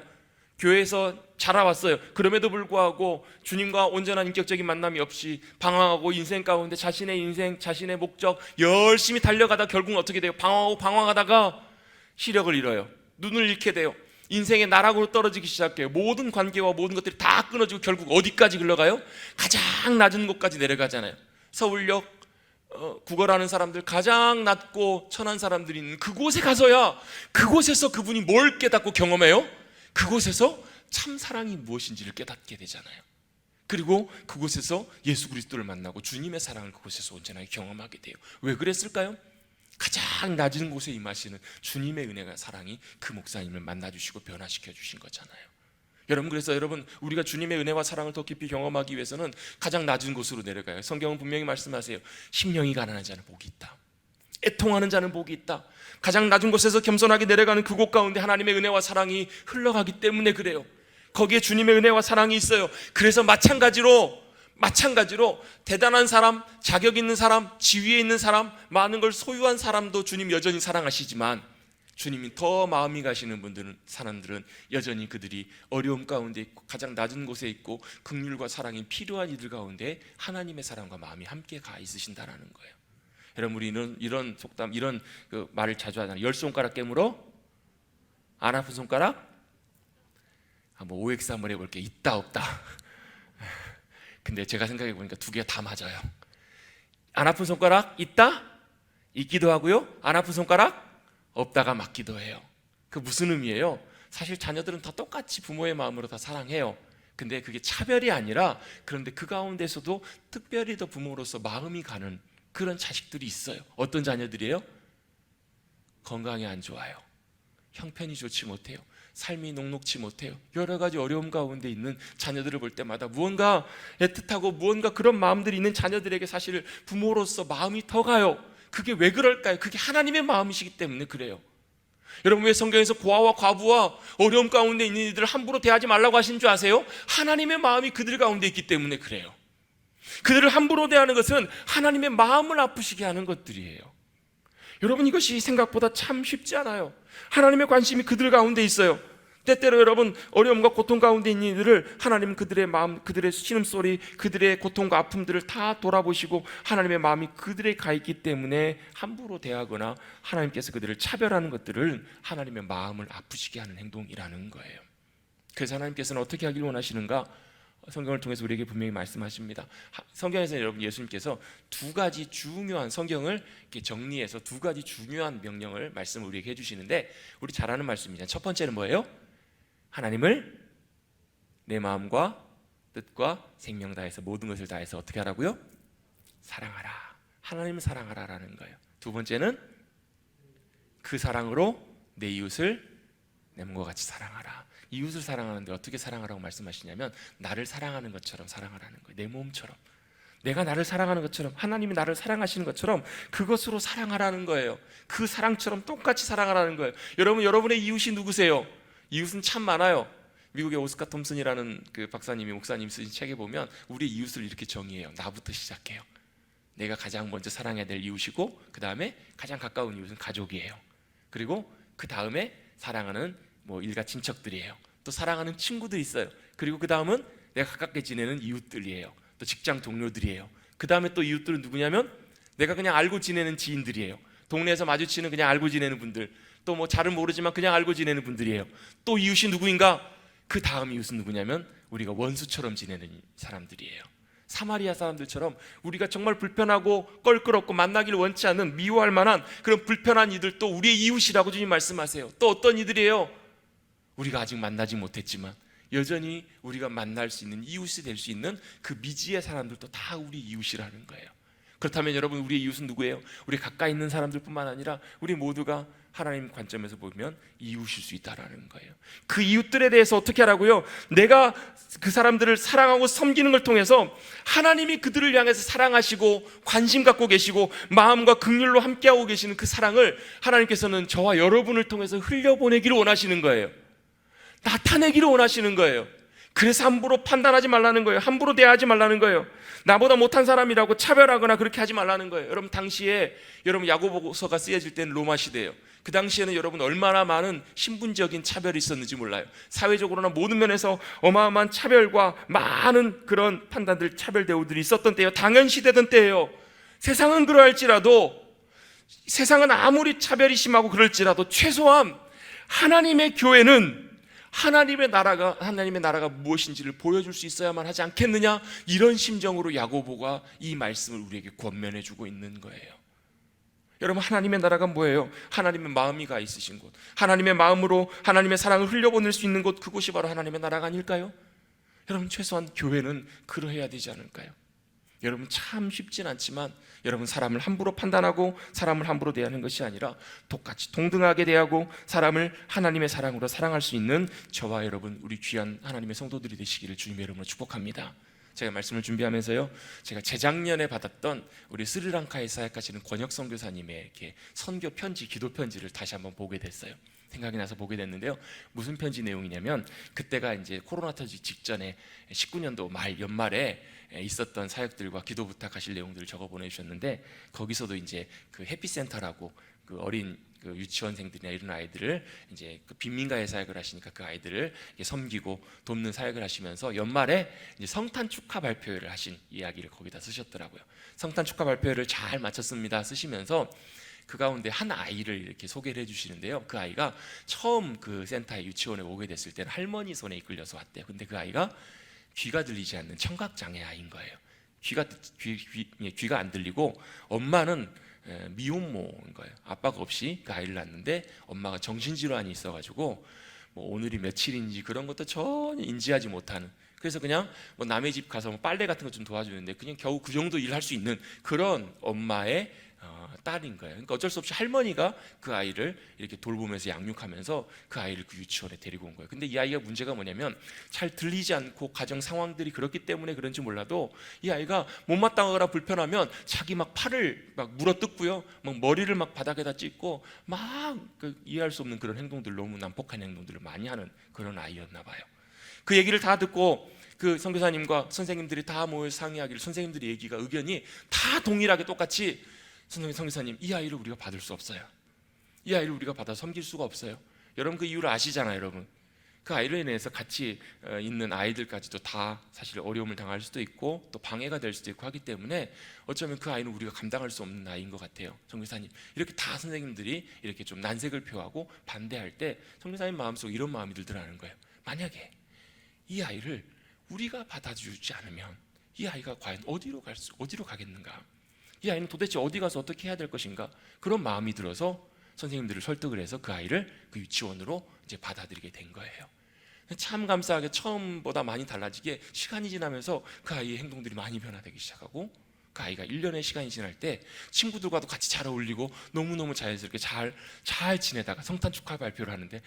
교회에서 자라왔어요. 그럼에도 불구하고 주님과 온전한 인격적인 만남이 없이 방황하고 인생 가운데 자신의 인생, 자신의 목적 열심히 달려가다 결국은 어떻게 돼요? 방황하다가 시력을 잃어요. 눈을 잃게 돼요. 인생의 나락으로 떨어지기 시작해요. 모든 관계와 모든 것들이 다 끊어지고 결국 어디까지 흘러가요? 가장 낮은 곳까지 내려가잖아요. 서울역 구걸하는 사람들, 가장 낮고 천한 사람들이 있는 그곳에 가서야, 그곳에서 그분이 뭘 깨닫고 경험해요? 그곳에서 참 사랑이 무엇인지를 깨닫게 되잖아요. 그리고 그곳에서 예수 그리스도를 만나고 주님의 사랑을 그곳에서 온전하게 경험하게 돼요. 왜 그랬을까요? 가장 낮은 곳에 임하시는 주님의 은혜가, 사랑이 그 목사님을 만나주시고 변화시켜 주신 거잖아요. 여러분, 그래서 여러분, 우리가 주님의 은혜와 사랑을 더 깊이 경험하기 위해서는 가장 낮은 곳으로 내려가요. 성경은 분명히 말씀하세요. 심령이 가난한 자는 복이 있다. 애통하는 자는 복이 있다. 가장 낮은 곳에서 겸손하게 내려가는 그곳 가운데 하나님의 은혜와 사랑이 흘러가기 때문에 그래요. 거기에 주님의 은혜와 사랑이 있어요. 그래서 마찬가지로 대단한 사람, 자격 있는 사람, 지위에 있는 사람, 많은 걸 소유한 사람도 주님 여전히 사랑하시지만, 주님이 더 마음이 가시는 사람들은 여전히 그들이 어려움 가운데 있고 가장 낮은 곳에 있고 긍휼과 사랑이 필요한 이들 가운데 하나님의 사랑과 마음이 함께 가 있으신다라는 거예요. 여러분, 우리는 이런 속담, 이런 그 말을 자주 하잖아요. 10손가락 깨물어 안 아픈 손가락? 한번 OX 한번 해볼게요. 있다 없다. 근데 제가 생각해 보니까 두 개가 다 맞아요. 안 아픈 손가락 있다? 있기도 하고요, 안 아픈 손가락 없다가 맞기도 해요. 그 무슨 의미예요? 사실 자녀들은 다 똑같이 부모의 마음으로 다 사랑해요. 근데 그게 차별이 아니라, 그런데 그 가운데서도 특별히 더 부모로서 마음이 가는 그런 자식들이 있어요. 어떤 자녀들이에요? 건강이 안 좋아요. 형편이 좋지 못해요. 삶이 녹록지 못해요. 여러 가지 어려움 가운데 있는 자녀들을 볼 때마다 무언가 애틋하고 무언가 그런 마음들이 있는 자녀들에게 사실 부모로서 마음이 더 가요. 그게 왜 그럴까요? 그게 하나님의 마음이시기 때문에 그래요. 여러분, 왜 성경에서 고아와 과부와 어려움 가운데 있는 이들을 함부로 대하지 말라고 하신 줄 아세요? 하나님의 마음이 그들 가운데 있기 때문에 그래요. 그들을 함부로 대하는 것은 하나님의 마음을 아프시게 하는 것들이에요. 여러분, 이것이 생각보다 참 쉽지 않아요. 하나님의 관심이 그들 가운데 있어요. 때때로 여러분 어려움과 고통 가운데 있는 이들을 하나님은 그들의 마음, 그들의 신음소리, 그들의 고통과 아픔들을 다 돌아보시고 하나님의 마음이 그들에 가 있기 때문에 함부로 대하거나 하나님께서 그들을 차별하는 것들을 하나님의 마음을 아프시게 하는 행동이라는 거예요. 그래서 하나님께서는 어떻게 하길 원하시는가? 성경을 통해서 우리에게 분명히 말씀하십니다. 성경에서 여러분 예수님께서 두 가지 중요한, 성경을 이렇게 정리해서 두 가지 중요한 명령을, 말씀을 우리에게 해주시는데 우리 잘 아는 말씀이잖아요. 첫 번째는 뭐예요? 하나님을 내 마음과 뜻과 생명 다해서 모든 것을 다해서 어떻게 하라고요? 사랑하라. 하나님을 사랑하라라는 거예요. 두 번째는 그 사랑으로 내 이웃을 내 몸과 같이 사랑하라. 이웃을 사랑하는데 어떻게 사랑하라고 말씀하시냐면 나를 사랑하는 것처럼 사랑하라는 거예요. 내 몸처럼, 내가 나를 사랑하는 것처럼, 하나님이 나를 사랑하시는 것처럼 그것으로 사랑하라는 거예요. 그 사랑처럼 똑같이 사랑하라는 거예요. 여러분, 여러분의 이웃이 누구세요? 이웃은 참 많아요. 미국의 오스카 톰슨이라는 그 박사님이, 목사님 쓰신 책에 보면 우리 이웃을 이렇게 정의해요. 나부터 시작해요. 내가 가장 먼저 사랑해야 될 이웃이고, 그 다음에 가장 가까운 이웃은 가족이에요. 그리고 그 다음에 사랑하는 일가 친척들이에요. 또 사랑하는 친구들이 있어요. 그리고 그 다음은 내가 가깝게 지내는 이웃들이에요. 또 직장 동료들이에요. 그 다음에 또 이웃들은 누구냐면 내가 그냥 알고 지내는 지인들이에요. 동네에서 마주치는 그냥 알고 지내는 분들, 또 잘은 모르지만 그냥 알고 지내는 분들이에요. 또 이웃이 누구인가? 그 다음 이웃은 누구냐면 우리가 원수처럼 지내는 사람들이에요. 사마리아 사람들처럼 우리가 정말 불편하고 껄끄럽고 만나기를 원치 않는, 미워할 만한 그런 불편한 이들도 우리의 이웃이라고 주님 말씀하세요. 또 어떤 이들이에요? 우리가 아직 만나지 못했지만 여전히 우리가 만날 수 있는, 이웃이 될 수 있는 그 미지의 사람들도 다 우리 이웃이라는 거예요. 그렇다면 여러분, 우리의 이웃은 누구예요? 우리 가까이 있는 사람들뿐만 아니라 우리 모두가 하나님 관점에서 보면 이웃일 수 있다라는 거예요. 그 이웃들에 대해서 어떻게 하라고요? 내가 그 사람들을 사랑하고 섬기는 걸 통해서 하나님이 그들을 향해서 사랑하시고 관심 갖고 계시고 마음과 긍휼로 함께하고 계시는 그 사랑을 하나님께서는 저와 여러분을 통해서 흘려보내기를 원하시는 거예요. 나타내기를 원하시는 거예요. 그래서 함부로 판단하지 말라는 거예요. 함부로 대하지 말라는 거예요. 나보다 못한 사람이라고 차별하거나 그렇게 하지 말라는 거예요. 여러분, 당시에 여러분 야고보서가 쓰여질 때는 로마 시대예요. 그 당시에는 여러분 얼마나 많은 신분적인 차별이 있었는지 몰라요. 사회적으로나 모든 면에서 어마어마한 차별과 많은 그런 판단들, 차별 대우들이 있었던 때예요. 당연시되던 때예요. 세상은 그러할지라도, 세상은 아무리 차별이 심하고 그럴지라도 최소한 하나님의 교회는 하나님의 나라가 무엇인지를 보여줄 수 있어야만 하지 않겠느냐, 이런 심정으로 야고보가 이 말씀을 우리에게 권면해 주고 있는 거예요. 여러분, 하나님의 나라가 뭐예요? 하나님의 마음이 가 있으신 곳, 하나님의 마음으로 하나님의 사랑을 흘려보낼 수 있는 곳, 그곳이 바로 하나님의 나라가 아닐까요? 여러분, 최소한 교회는 그러해야 되지 않을까요? 여러분, 참 쉽진 않지만 여러분, 사람을 함부로 판단하고 사람을 함부로 대하는 것이 아니라 똑같이 동등하게 대하고 사람을 하나님의 사랑으로 사랑할 수 있는 저와 여러분, 우리 귀한 하나님의 성도들이 되시기를 주님의 이름으로 축복합니다. 제가 말씀을 준비하면서요, 제가 재작년에 받았던 우리 스리랑카에 사역하시는 권혁 선교사님의 이렇게 선교 편지, 기도 편지를 다시 한번 보게 됐어요. 생각이 나서 보게 됐는데요, 무슨 편지 내용이냐면 그때가 이제 코로나 터지기 직전에 19년도 연말에 있었던 사역들과 기도 부탁하실 내용들을 적어 보내주셨는데, 거기서도 이제 그 해피센터라고 그 어린 그 유치원생들이나 이런 아이들을 이제 그 빈민가에 사역을 하시니까 그 아이들을 섬기고 돕는 사역을 하시면서 연말에 이제 성탄 축하 발표회를 하신 이야기를 거기다 쓰셨더라고요. 성탄 축하 발표회를 잘 마쳤습니다 쓰시면서 그 가운데 한 아이를 이렇게 소개를 해주시는데요, 그 아이가 처음 그 센터에, 유치원에 오게 됐을 때는 할머니 손에 이끌려서 왔대요. 근데 그 아이가 귀가 들리지 않는 청각장애 아이인 거예요. 귀가 안 들리고 엄마는 미혼모인 거예요. 아빠가 없이 그 아이를 낳았는데 엄마가 정신질환이 있어가지고 오늘이 며칠인지 그런 것도 전혀 인지하지 못하는, 그래서 그냥 남의 집 가서 빨래 같은 거 좀 도와주는데 그냥 겨우 그 정도 일을 할 수 있는 그런 엄마의 딸인 거예요. 그러니까 어쩔 수 없이 할머니가 그 아이를 이렇게 돌보면서 양육하면서 그 아이를 그 유치원에 데리고 온 거예요. 근데 이 아이가 문제가 뭐냐면 잘 들리지 않고 가정 상황들이 그렇기 때문에 그런지 몰라도 이 아이가 못마땅하거나 불편하면 자기 막 팔을 막 물어뜯고요, 막 머리를 막 바닥에다 찢고 막 이해할 수 없는 그런 행동들, 너무 난폭한 행동들을 많이 하는 그런 아이였나 봐요. 그 얘기를 다 듣고 그 선교사님과 선생님들이 다 모여 상의하기를, 선생님들의 얘기가, 의견이 다 동일하게 똑같이, 선교사님, 이 아이를 우리가 받을 수 없어요. 이 아이를 우리가 받아 섬길 수가 없어요. 여러분, 그 이유를 아시잖아요. 여러분, 그 아이로 인해서 같이 있는 아이들까지도 다 사실 어려움을 당할 수도 있고 또 방해가 될 수도 있고 하기 때문에 어쩌면 그 아이는 우리가 감당할 수 없는 아이인 것 같아요. 선교사님, 이렇게 다 선생님들이 이렇게 좀 난색을 표하고 반대할 때 선교사님 마음속에 이런 마음이 들더라는 거예요. 만약에 이 아이를 우리가 받아주지 않으면 이 아이가 과연 어디로 가겠는가? 이 아이는 도대체 어디 가서 어떻게 해야 될 것인가? 그런 마음이 들어서 선생님들을 설득을 해서 그 아이를 그 유치원으로 이제 받아들이게 된 거예요. 참 감사하게 처음보다 많이 달라지게 시간이 지나면서 그 아이의 행동들이 많이 변화되기 시작하고 그 아이가 1년의 시간이 지날 때 친구들과도 같이 잘 어울리고 너무너무 자연스럽게 잘 지내다가 성탄 축하 발표를 하는데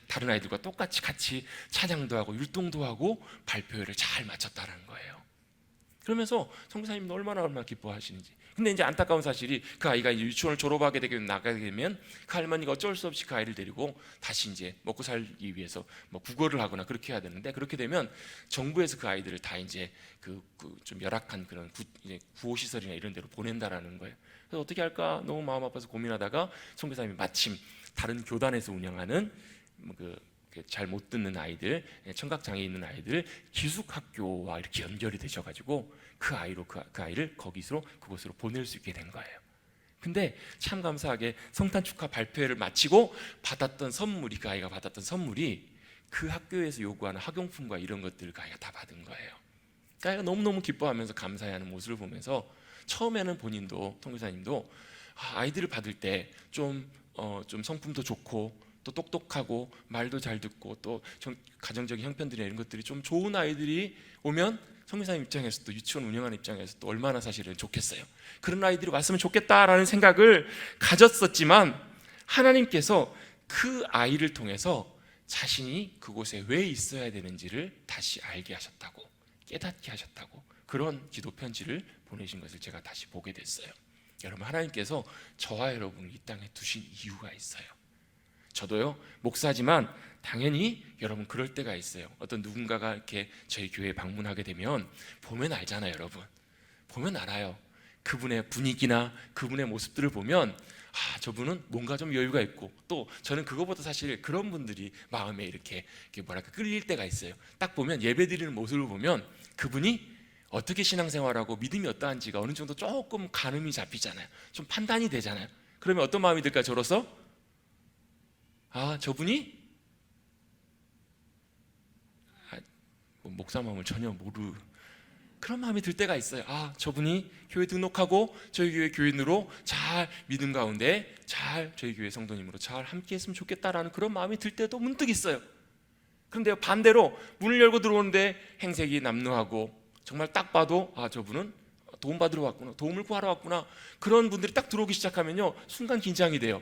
다른 아이들과 똑같이 같이 찬양도 하고 율동도 하고 발표회를 잘 마쳤다는 거예요. 그러면서 선교사님도 얼마나 기뻐하시는지. 근데 이제 안타까운 사실이 그 아이가 유치원을 졸업하게 되면 나가게 되면 그 할머니가 어쩔 수 없이 그 아이를 데리고 다시 이제 먹고 살기 위해서 뭐 국어를 하거나 그렇게 해야 되는데 그렇게 되면 정부에서 그 아이들을 다 이제 좀 열악한 그런 구호 시설이나 이런 데로 보낸다라는 거예요. 그래서 어떻게 할까 너무 마음 아파서 고민하다가 선교사님이 마침 다른 교단에서 운영하는 잘 못 듣는 아이들, 청각 장애 있는 아이들 기숙학교와 이렇게 연결이 되셔가지고 그 아이를 그곳으로 보낼 수 있게 된 거예요. 근데 참 감사하게 성탄 축하 발표회를 마치고 그 아이가 받았던 선물이 그 학교에서 요구하는 학용품과 이런 것들을 그 아이가 다 받은 거예요. 그 아이가 너무너무 기뻐하면서 감사해하는 모습을 보면서 처음에는 본인도 통교사님도 아이들을 받을 때 좀 성품도 좋고 또 똑똑하고 말도 잘 듣고 또 가정적인 형편들이나 이런 것들이 좀 좋은 아이들이 오면 성교사님 입장에서도 유치원 운영하는 입장에서도 얼마나 사실은 좋겠어요. 그런 아이들이 왔으면 좋겠다라는 생각을 가졌었지만 하나님께서 그 아이를 통해서 자신이 그곳에 왜 있어야 되는지를 다시 알게 하셨다고, 깨닫게 하셨다고 그런 기도 편지를 보내신 것을 제가 다시 보게 됐어요. 여러분, 하나님께서 저와 여러분을 이 땅에 두신 이유가 있어요. 저도요 목사지만 당연히 여러분 그럴 때가 있어요. 어떤 누군가가 이렇게 저희 교회에 방문하게 되면 보면 알잖아요. 여러분 보면 알아요. 그분의 분위기나 그분의 모습들을 보면 저분은 뭔가 좀 여유가 있고, 또 저는 그거보다 사실 그런 분들이 마음에 이렇게 뭐랄까 끌릴 때가 있어요. 딱 보면 예배드리는 모습을 보면 그분이 어떻게 신앙생활하고 믿음이 어떠한지가 어느 정도 조금 가늠이 잡히잖아요. 좀 판단이 되잖아요. 그러면 어떤 마음이 들까? 저로서 저분이 목사 마음을 전혀 모르 그런 마음이 들 때가 있어요. 저분이 교회 등록하고 저희 교회 교인으로 잘 믿음 가운데 잘 저희 교회 성도님으로 잘 함께 했으면 좋겠다라는 그런 마음이 들 때도 문득 있어요. 그런데 반대로 문을 열고 들어오는데 행색이 남루하고 정말 딱 봐도 저분은 도움받으러 왔구나, 도움을 구하러 왔구나, 그런 분들이 딱 들어오기 시작하면요 순간 긴장이 돼요.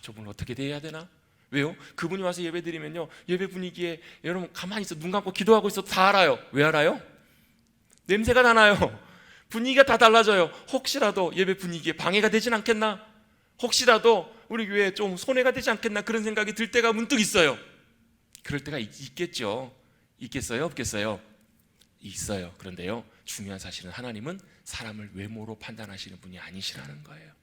저분을 어떻게 대해야 되나? 왜요? 그분이 와서 예배 드리면요 예배 분위기에 여러분 가만히 있어 눈 감고 기도하고 있어도 다 알아요. 왜 알아요? 냄새가 다 나요. 분위기가 다 달라져요. 혹시라도 예배 분위기에 방해가 되진 않겠나? 혹시라도 우리 교회에 좀 손해가 되지 않겠나? 그런 생각이 들 때가 문득 있어요. 그럴 때가 있겠죠. 있겠어요? 없겠어요? 있어요. 그런데요 중요한 사실은 하나님은 사람을 외모로 판단하시는 분이 아니시라는 거예요.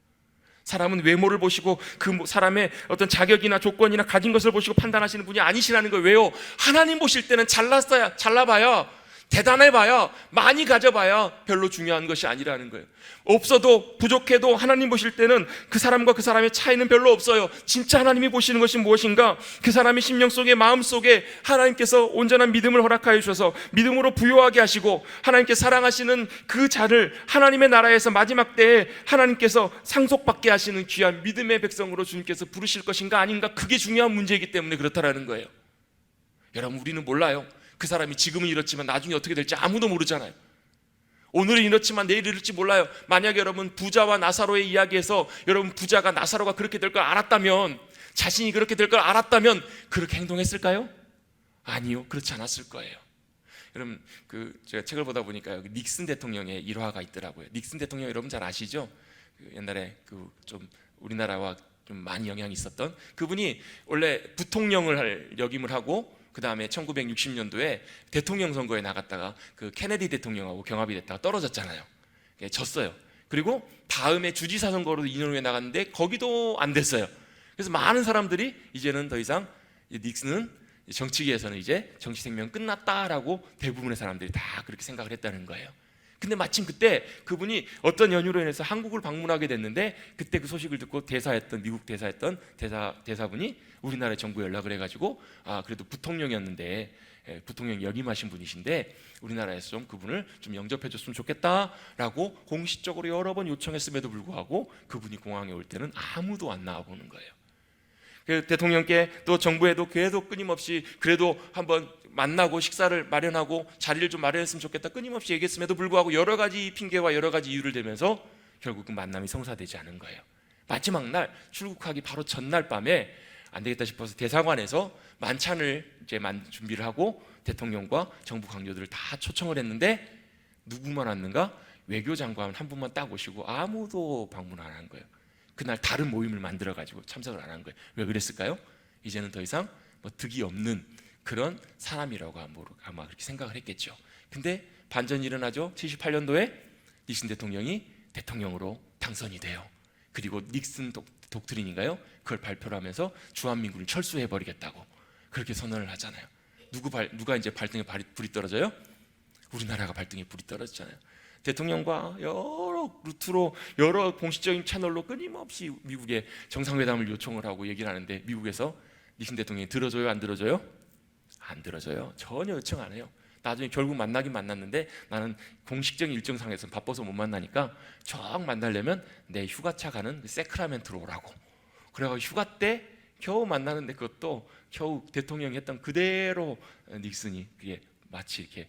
사람은 외모를 보시고 그 사람의 어떤 자격이나 조건이나 가진 것을 보시고 판단하시는 분이 아니시라는 거예요. 왜요? 하나님 보실 때는 잘나봐야, 대단해봐야, 많이 가져봐야 별로 중요한 것이 아니라는 거예요. 없어도 부족해도 하나님 보실 때는 그 사람과 그 사람의 차이는 별로 없어요. 진짜 하나님이 보시는 것이 무엇인가? 그 사람의 심령 속에, 마음 속에 하나님께서 온전한 믿음을 허락하여 주셔서 믿음으로 부요하게 하시고 하나님께 사랑하시는 그 자를 하나님의 나라에서 마지막 때에 하나님께서 상속받게 하시는 귀한 믿음의 백성으로 주님께서 부르실 것인가 아닌가, 그게 중요한 문제이기 때문에 그렇다라는 거예요. 여러분, 우리는 몰라요. 그 사람이 지금은 이렇지만 나중에 어떻게 될지 아무도 모르잖아요. 오늘은 이렇지만 내일 이럴지 몰라요. 만약에 여러분 부자와 나사로의 이야기에서 여러분 부자가 나사로가 그렇게 될 걸 알았다면, 자신이 그렇게 될 걸 알았다면 그렇게 행동했을까요? 아니요, 그렇지 않았을 거예요. 여러분 제가 책을 보다 보니까 닉슨 대통령의 일화가 있더라고요. 닉슨 대통령 여러분 잘 아시죠? 옛날에 좀 우리나라와 좀 많이 영향이 있었던 그분이 원래 부통령을 역임을 하고 그 다음에 1960년도에 대통령 선거에 나갔다가 그 케네디 대통령하고 경합이 됐다가 떨어졌잖아요. 졌어요. 그리고 다음에 주지사 선거로 2년 후에 나갔는데 거기도 안 됐어요. 그래서 많은 사람들이 이제는 더 이상 닉슨은 정치계에서는 이제 정치 생명 끝났다라고 대부분의 사람들이 다 그렇게 생각을 했다는 거예요. 근데 마침 그때 그분이 어떤 연유로 인해서 한국을 방문하게 됐는데, 그때 그 소식을 듣고 미국 대사했던 대사분이 우리나라 정부에 연락을 해가지고, 그래도 부통령이었는데, 부통령 역임하신 분이신데 우리나라에서 좀 그분을 좀 영접해줬으면 좋겠다라고 공식적으로 여러 번 요청했음에도 불구하고 그분이 공항에 올 때는 아무도 안 나와보는 거예요. 그래서 대통령께 또 정부에도 계속 끊임없이 그래도 한번 만나고 식사를 마련하고 자리를 좀 마련했으면 좋겠다 끊임없이 얘기했음에도 불구하고 여러 가지 핑계와 여러 가지 이유를 대면서 결국 그 만남이 성사되지 않은 거예요. 마지막 날 출국하기 바로 전날 밤에 안 되겠다 싶어서 대사관에서 만찬을 이제 준비를 하고 대통령과 정부 관료들을 다 초청을 했는데 누구만 왔는가? 외교장관 한 분만 딱 오시고 아무도 방문 안 한 거예요. 그날 다른 모임을 만들어 가지고 참석을 안 한 거예요. 왜 그랬을까요? 이제는 더 이상 뭐 득이 없는 그런 사람이라고 아마 그렇게 생각을 했겠죠. 근데 반전이 일어나죠. 78년도에 닉슨 대통령이 대통령으로 당선이 돼요. 그리고 닉슨 독트린인가요? 그걸 발표를 하면서 주한민국을 철수해 버리겠다고 그렇게 선언을 하잖아요. 누가 이제 발등에 불이 떨어져요? 우리나라가 발등에 불이 떨어지잖아요. 대통령과 여러 루트로 여러 공식적인 채널로 끊임없이 미국에 정상회담을 요청을 하고 얘기를 하는데 미국에서 닉슨 대통령이 들어줘요? 안 들어줘요? 안 들어줘요. 전혀 요청 안 해요. 나중에 결국 만나긴 만났는데 나는 공식적인 일정상에서 바빠서 못 만나니까 쫙 만나려면 내 휴가차 가는 세크라멘트로 오라고. 그래가지고 휴가 때 겨우 만나는데 그것도 겨우 대통령이 했던 그대로 닉슨이 그게 마치 이렇게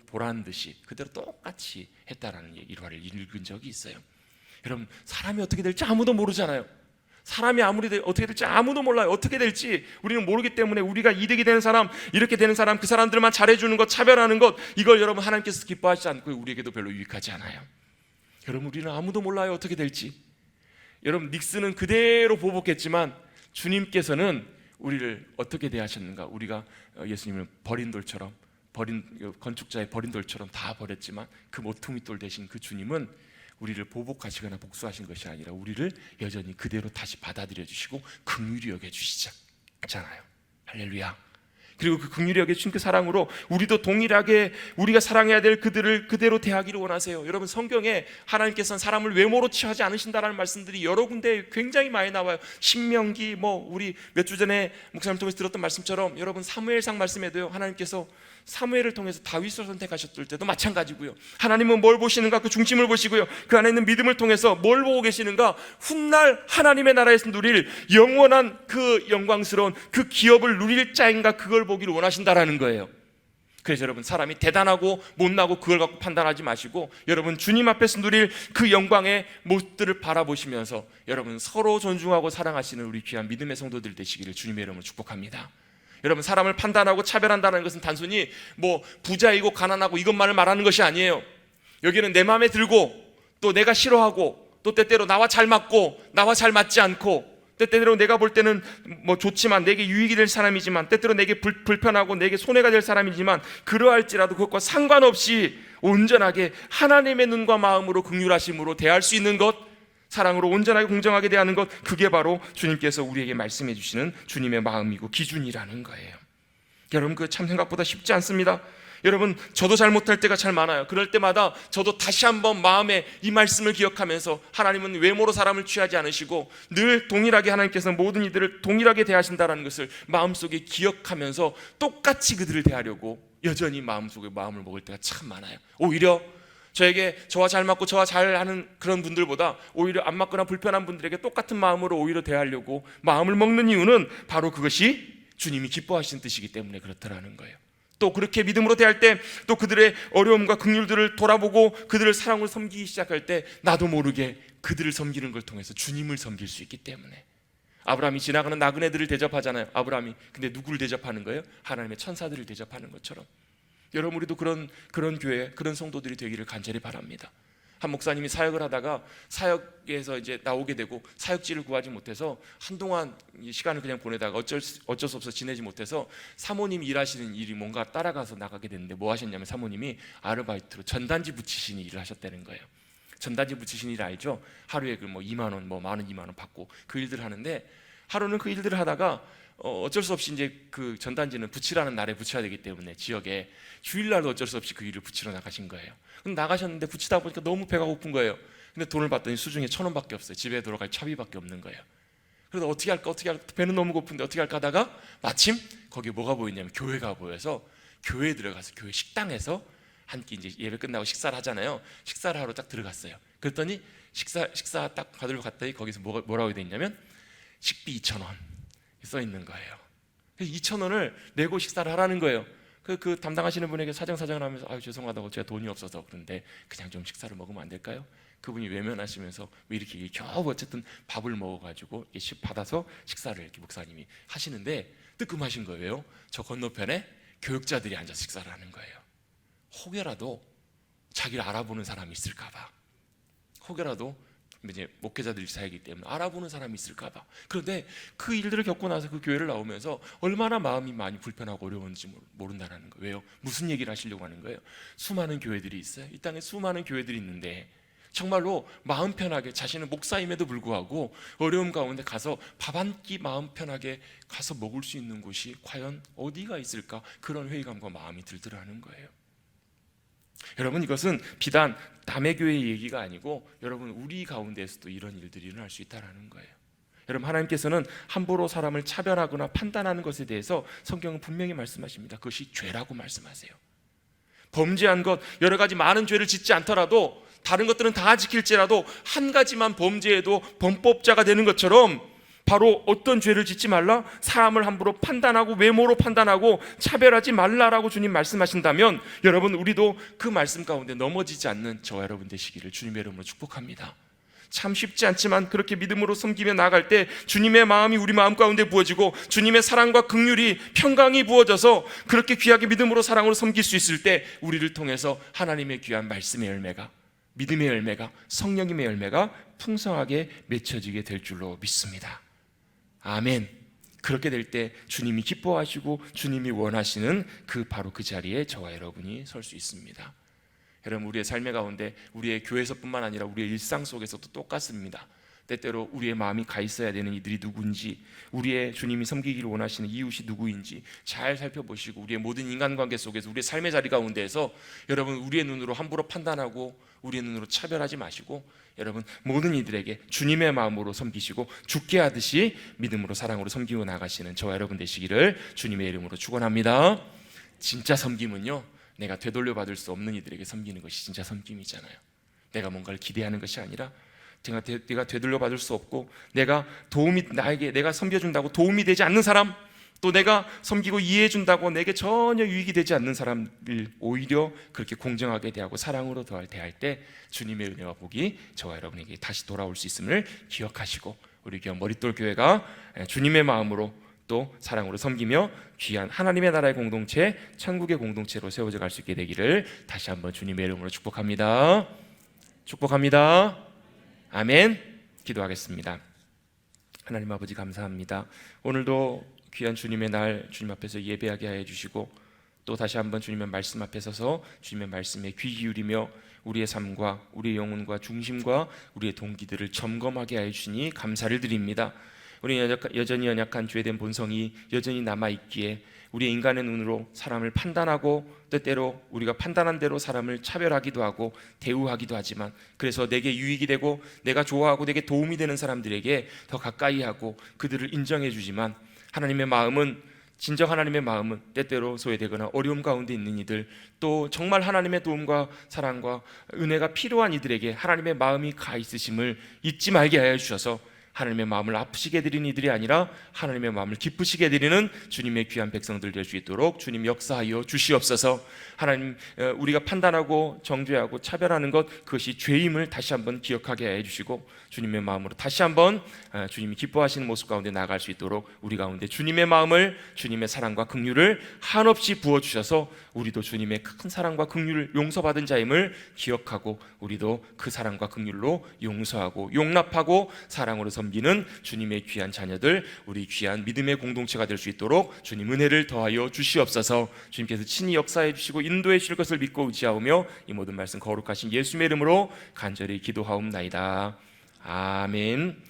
보란 듯이 그대로 똑같이 했다라는 일화를 읽은 적이 있어요. 여러분, 사람이 어떻게 될지 아무도 모르잖아요. 사람이 어떻게 될지 아무도 몰라요. 어떻게 될지 우리는 모르기 때문에 우리가 이득이 되는 사람, 이렇게 되는 사람, 그 사람들만 잘해주는 것, 차별하는 것, 이걸 여러분 하나님께서 기뻐하시지 않고 우리에게도 별로 유익하지 않아요. 여러분, 우리는 아무도 몰라요. 어떻게 될지. 여러분, 닉슨은 그대로 보복했지만 주님께서는 우리를 어떻게 대하셨는가? 우리가 예수님을 버린 돌처럼, 건축자의 버린 돌처럼 다 버렸지만 그 모퉁이 돌 대신 그 주님은 우리를 보복하시거나 복수하신 것이 아니라 우리를 여전히 그대로 다시 받아들여 주시고 긍휼히 여겨 주시잖아요. 할렐루야. 그리고 그 긍휼히 여겨 주신 그 사랑으로 우리도 동일하게 우리가 사랑해야 될 그들을 그대로 대하기를 원하세요. 여러분, 성경에 하나님께서는 사람을 외모로 취하지 않으신다라는 말씀들이 여러 군데 굉장히 많이 나와요. 신명기, 우리 몇 주 전에 목사님 통해서 들었던 말씀처럼 여러분 사무엘상 말씀에도요, 하나님께서 사무엘을 통해서 다윗을 선택하셨을 때도 마찬가지고요. 하나님은 뭘 보시는가? 그 중심을 보시고요. 그 안에 있는 믿음을 통해서 뭘 보고 계시는가? 훗날 하나님의 나라에서 누릴 영원한 그 영광스러운 그 기업을 누릴 자인가? 그걸 보기를 원하신다라는 거예요. 그래서 여러분, 사람이 대단하고 못나고 그걸 갖고 판단하지 마시고 여러분, 주님 앞에서 누릴 그 영광의 모습들을 바라보시면서 여러분, 서로 존중하고 사랑하시는 우리 귀한 믿음의 성도들 되시기를 주님의 이름으로 축복합니다. 여러분, 사람을 판단하고 차별한다는 것은 단순히 부자이고 가난하고 이것만을 말하는 것이 아니에요. 여기는 내 마음에 들고 또 내가 싫어하고 또 때때로 나와 잘 맞고 나와 잘 맞지 않고 때때로 내가 볼 때는 좋지만 내게 유익이 될 사람이지만 때때로 내게 불편하고 내게 손해가 될 사람이지만 그러할지라도 그것과 상관없이 온전하게 하나님의 눈과 마음으로 긍휼하심으로 대할 수 있는 것, 사랑으로 온전하게 공정하게 대하는 것, 그게 바로 주님께서 우리에게 말씀해 주시는 주님의 마음이고 기준이라는 거예요. 여러분, 그 참 생각보다 쉽지 않습니다. 여러분, 저도 잘못할 때가 잘 많아요. 그럴 때마다 저도 다시 한번 마음에 이 말씀을 기억하면서 하나님은 외모로 사람을 취하지 않으시고 늘 동일하게 하나님께서는 모든 이들을 동일하게 대하신다는 것을 마음속에 기억하면서 똑같이 그들을 대하려고 여전히 마음속에 마음을 먹을 때가 참 많아요. 오히려 저와 잘 맞고 저와 잘하는 그런 분들보다 오히려 안 맞거나 불편한 분들에게 똑같은 마음으로 오히려 대하려고 마음을 먹는 이유는 바로 그것이 주님이 기뻐하시는 뜻이기 때문에 그렇더라는 거예요. 또 그렇게 믿음으로 대할 때 또 그들의 어려움과 긍휼들을 돌아보고 그들을 사랑으로 섬기기 시작할 때 나도 모르게 그들을 섬기는 걸 통해서 주님을 섬길 수 있기 때문에. 아브라함이 지나가는 나그네들을 대접하잖아요. 아브라함이. 근데 누구를 대접하는 거예요? 하나님의 천사들을 대접하는 것처럼. 여러분, 우리도 그런 교회, 그런 성도들이 되기를 간절히 바랍니다. 한 목사님이 사역을 하다가 사역에서 이제 나오게 되고 사역지를 구하지 못해서 한동안 시간을 그냥 보내다가 어쩔 수 없어 지내지 못해서 사모님이 일하시는 일이 뭔가 따라가서 나가게 됐는데 뭐 하셨냐면 사모님이 아르바이트로 전단지 붙이시는 일을 하셨다는 거예요. 전단지 붙이시는 일 알죠? 하루에 2만 원, 10,000원, 20,000원 받고 그 일들을 하는데 하루는 그 일들을 하다가 어쩔 수 없이 이제 그 전단지는 붙이라는 날에 붙여야 되기 때문에 지역에 주일날도 어쩔 수 없이 그 일을 붙이러 나가신 거예요. 근데 나가셨는데 붙이다 보니까 너무 배가 고픈 거예요. 근데 돈을 봤더니 수중에 1,000원밖에 없어요. 집에 돌아갈 차비밖에 없는 거예요. 그래서 어떻게 할까 배는 너무 고픈데 어떻게 할까 하다가 마침 거기에 뭐가 보이냐면 교회가 보여서 교회에 들어가서 교회 식당에서 한 끼 이제 예배 끝나고 식사를 하잖아요. 식사를 하러 딱 들어갔어요. 그랬더니 식사 딱 받으러 갔더니 거기서 뭐라고 돼 있냐면 식비 2,000원 써 있는 거예요. 2,000원을 내고 식사를 하라는 거예요. 그 담당하시는 분에게 사정을 하면서 죄송하다고 제가 돈이 없어서 그런데 그냥 좀 식사를 먹으면 안 될까요? 그분이 외면하시면서 왜 이렇게 겨우 어쨌든 밥을 먹어가지고 받아서 식사를 이렇게 목사님이 하시는데 뜨끔하신 거예요. 저 건너편에 교육자들이 앉아서 식사를 하는 거예요. 혹여라도 자기를 알아보는 사람이 있을까봐, 혹여라도 이제 목회자들 사이기 때문에 알아보는 사람이 있을까봐. 그런데 그 일들을 겪고 나서 그 교회를 나오면서 얼마나 마음이 많이 불편하고 어려운지 모른다는 거예요. 왜요? 무슨 얘기를 하시려고 하는 거예요? 수많은 교회들이 있어요. 이 땅에 수많은 교회들이 있는데 정말로 마음 편하게 자신은 목사임에도 불구하고 어려움 가운데 가서 밥 한 끼 마음 편하게 가서 먹을 수 있는 곳이 과연 어디가 있을까? 그런 회의감과 마음이 들더라는 거예요. 여러분, 이것은 비단 남의 교회의 얘기가 아니고 여러분 우리 가운데에서도 이런 일들이 일어날 수 있다는 거예요. 여러분, 하나님께서는 함부로 사람을 차별하거나 판단하는 것에 대해서 성경은 분명히 말씀하십니다. 그것이 죄라고 말씀하세요. 범죄한 것, 여러 가지 많은 죄를 짓지 않더라도 다른 것들은 다 지킬지라도 한 가지만 범죄해도 범법자가 되는 것처럼 바로 어떤 죄를 짓지 말라? 사람을 함부로 판단하고 외모로 판단하고 차별하지 말라라고 주님 말씀하신다면 여러분, 우리도 그 말씀 가운데 넘어지지 않는 저와 여러분 되시기를 주님의 이름으로 축복합니다. 참 쉽지 않지만 그렇게 믿음으로 섬기며 나아갈 때 주님의 마음이 우리 마음 가운데 부어지고 주님의 사랑과 긍휼이 평강이 부어져서 그렇게 귀하게 믿음으로 사랑으로 섬길 수 있을 때 우리를 통해서 하나님의 귀한 말씀의 열매가, 믿음의 열매가, 성령님의 열매가 풍성하게 맺혀지게 될 줄로 믿습니다. 아멘. 그렇게 될 때 주님이 기뻐하시고 주님이 원하시는 바로 그 자리에 저와 여러분이 설 수 있습니다. 여러분, 우리의 삶의 가운데 우리의 교회에서뿐만 아니라 우리의 일상 속에서도 똑같습니다. 때때로 우리의 마음이 가 있어야 되는 이들이 누구인지, 우리의 주님이 섬기기를 원하시는 이웃이 누구인지 잘 살펴보시고 우리의 모든 인간관계 속에서 우리의 삶의 자리 가운데에서 여러분 우리의 눈으로 함부로 판단하고 우리의 눈으로 차별하지 마시고 여러분 모든 이들에게 주님의 마음으로 섬기시고 죽게 하듯이 믿음으로 사랑으로 섬기고 나가시는 저와 여러분 되시기를 주님의 이름으로 축원합니다. 진짜 섬김은요, 내가 되돌려 받을 수 없는 이들에게 섬기는 것이 진짜 섬김이잖아요. 내가 뭔가를 기대하는 것이 아니라 내가 되돌려 받을 수 없고 내가 섬겨준다고 도움이 되지 않는 사람, 또 내가 섬기고 이해해준다고 내게 전혀 유익이 되지 않는 사람을 오히려 그렇게 공정하게 대하고 사랑으로 대할 때 주님의 은혜와 복이 저와 여러분에게 다시 돌아올 수 있음을 기억하시고 우리 귀한 머릿돌 교회가 주님의 마음으로 또 사랑으로 섬기며 귀한 하나님의 나라의 공동체, 천국의 공동체로 세워져 갈 수 있게 되기를 다시 한번 주님의 이름으로 축복합니다. 축복합니다. 아멘. 기도하겠습니다. 하나님 아버지, 감사합니다. 오늘도 귀한 주님의 날 주님 앞에서 예배하게 하여 주시고 또 다시 한번 주님의 말씀 앞에 서서 주님의 말씀에 귀 기울이며 우리의 삶과 우리의 영혼과 중심과 우리의 동기들을 점검하게 하여 주시니 감사를 드립니다. 우리는 여전히 연약한 죄된 본성이 여전히 남아있기에 우리의 인간의 눈으로 사람을 판단하고 때때로 우리가 판단한 대로 사람을 차별하기도 하고 대우하기도 하지만 그래서 내게 유익이 되고 내가 좋아하고 내게 도움이 되는 사람들에게 더 가까이 하고 그들을 인정해 주지만 하나님의 마음은, 진정 하나님의 마음은 때때로 소외되거나 어려움 가운데 있는 이들, 또 정말 하나님의 도움과 사랑과 은혜가 필요한 이들에게 하나님의 마음이 가 있으심을 잊지 말게 하여 주셔서 하나님의 마음을 아프시게 드리는 이들이 아니라 하나님의 마음을 기쁘시게 드리는 주님의 귀한 백성들 될 수 있도록 주님 역사하여 주시옵소서. 하나님, 우리가 판단하고 정죄하고 차별하는 것, 그것이 죄임을 다시 한번 기억하게 해주시고 주님의 마음으로 다시 한번 주님이 기뻐하시는 모습 가운데 나아갈 수 있도록 우리 가운데 주님의 마음을, 주님의 사랑과 긍휼을 한없이 부어주셔서 우리도 주님의 큰 사랑과 긍휼을 용서받은 자임을 기억하고 우리도 그 사랑과 긍휼로 용서하고 용납하고 사랑으로 섬기는 주님의 귀한 자녀들, 우리 귀한 믿음의 공동체가 될 수 있도록 주님 은혜를 더하여 주시옵소서. 주님께서 친히 역사해 주시고 인도해 주실 것을 믿고 의지하오며 이 모든 말씀 거룩하신 예수님의 이름으로 간절히 기도하옵나이다. 아멘.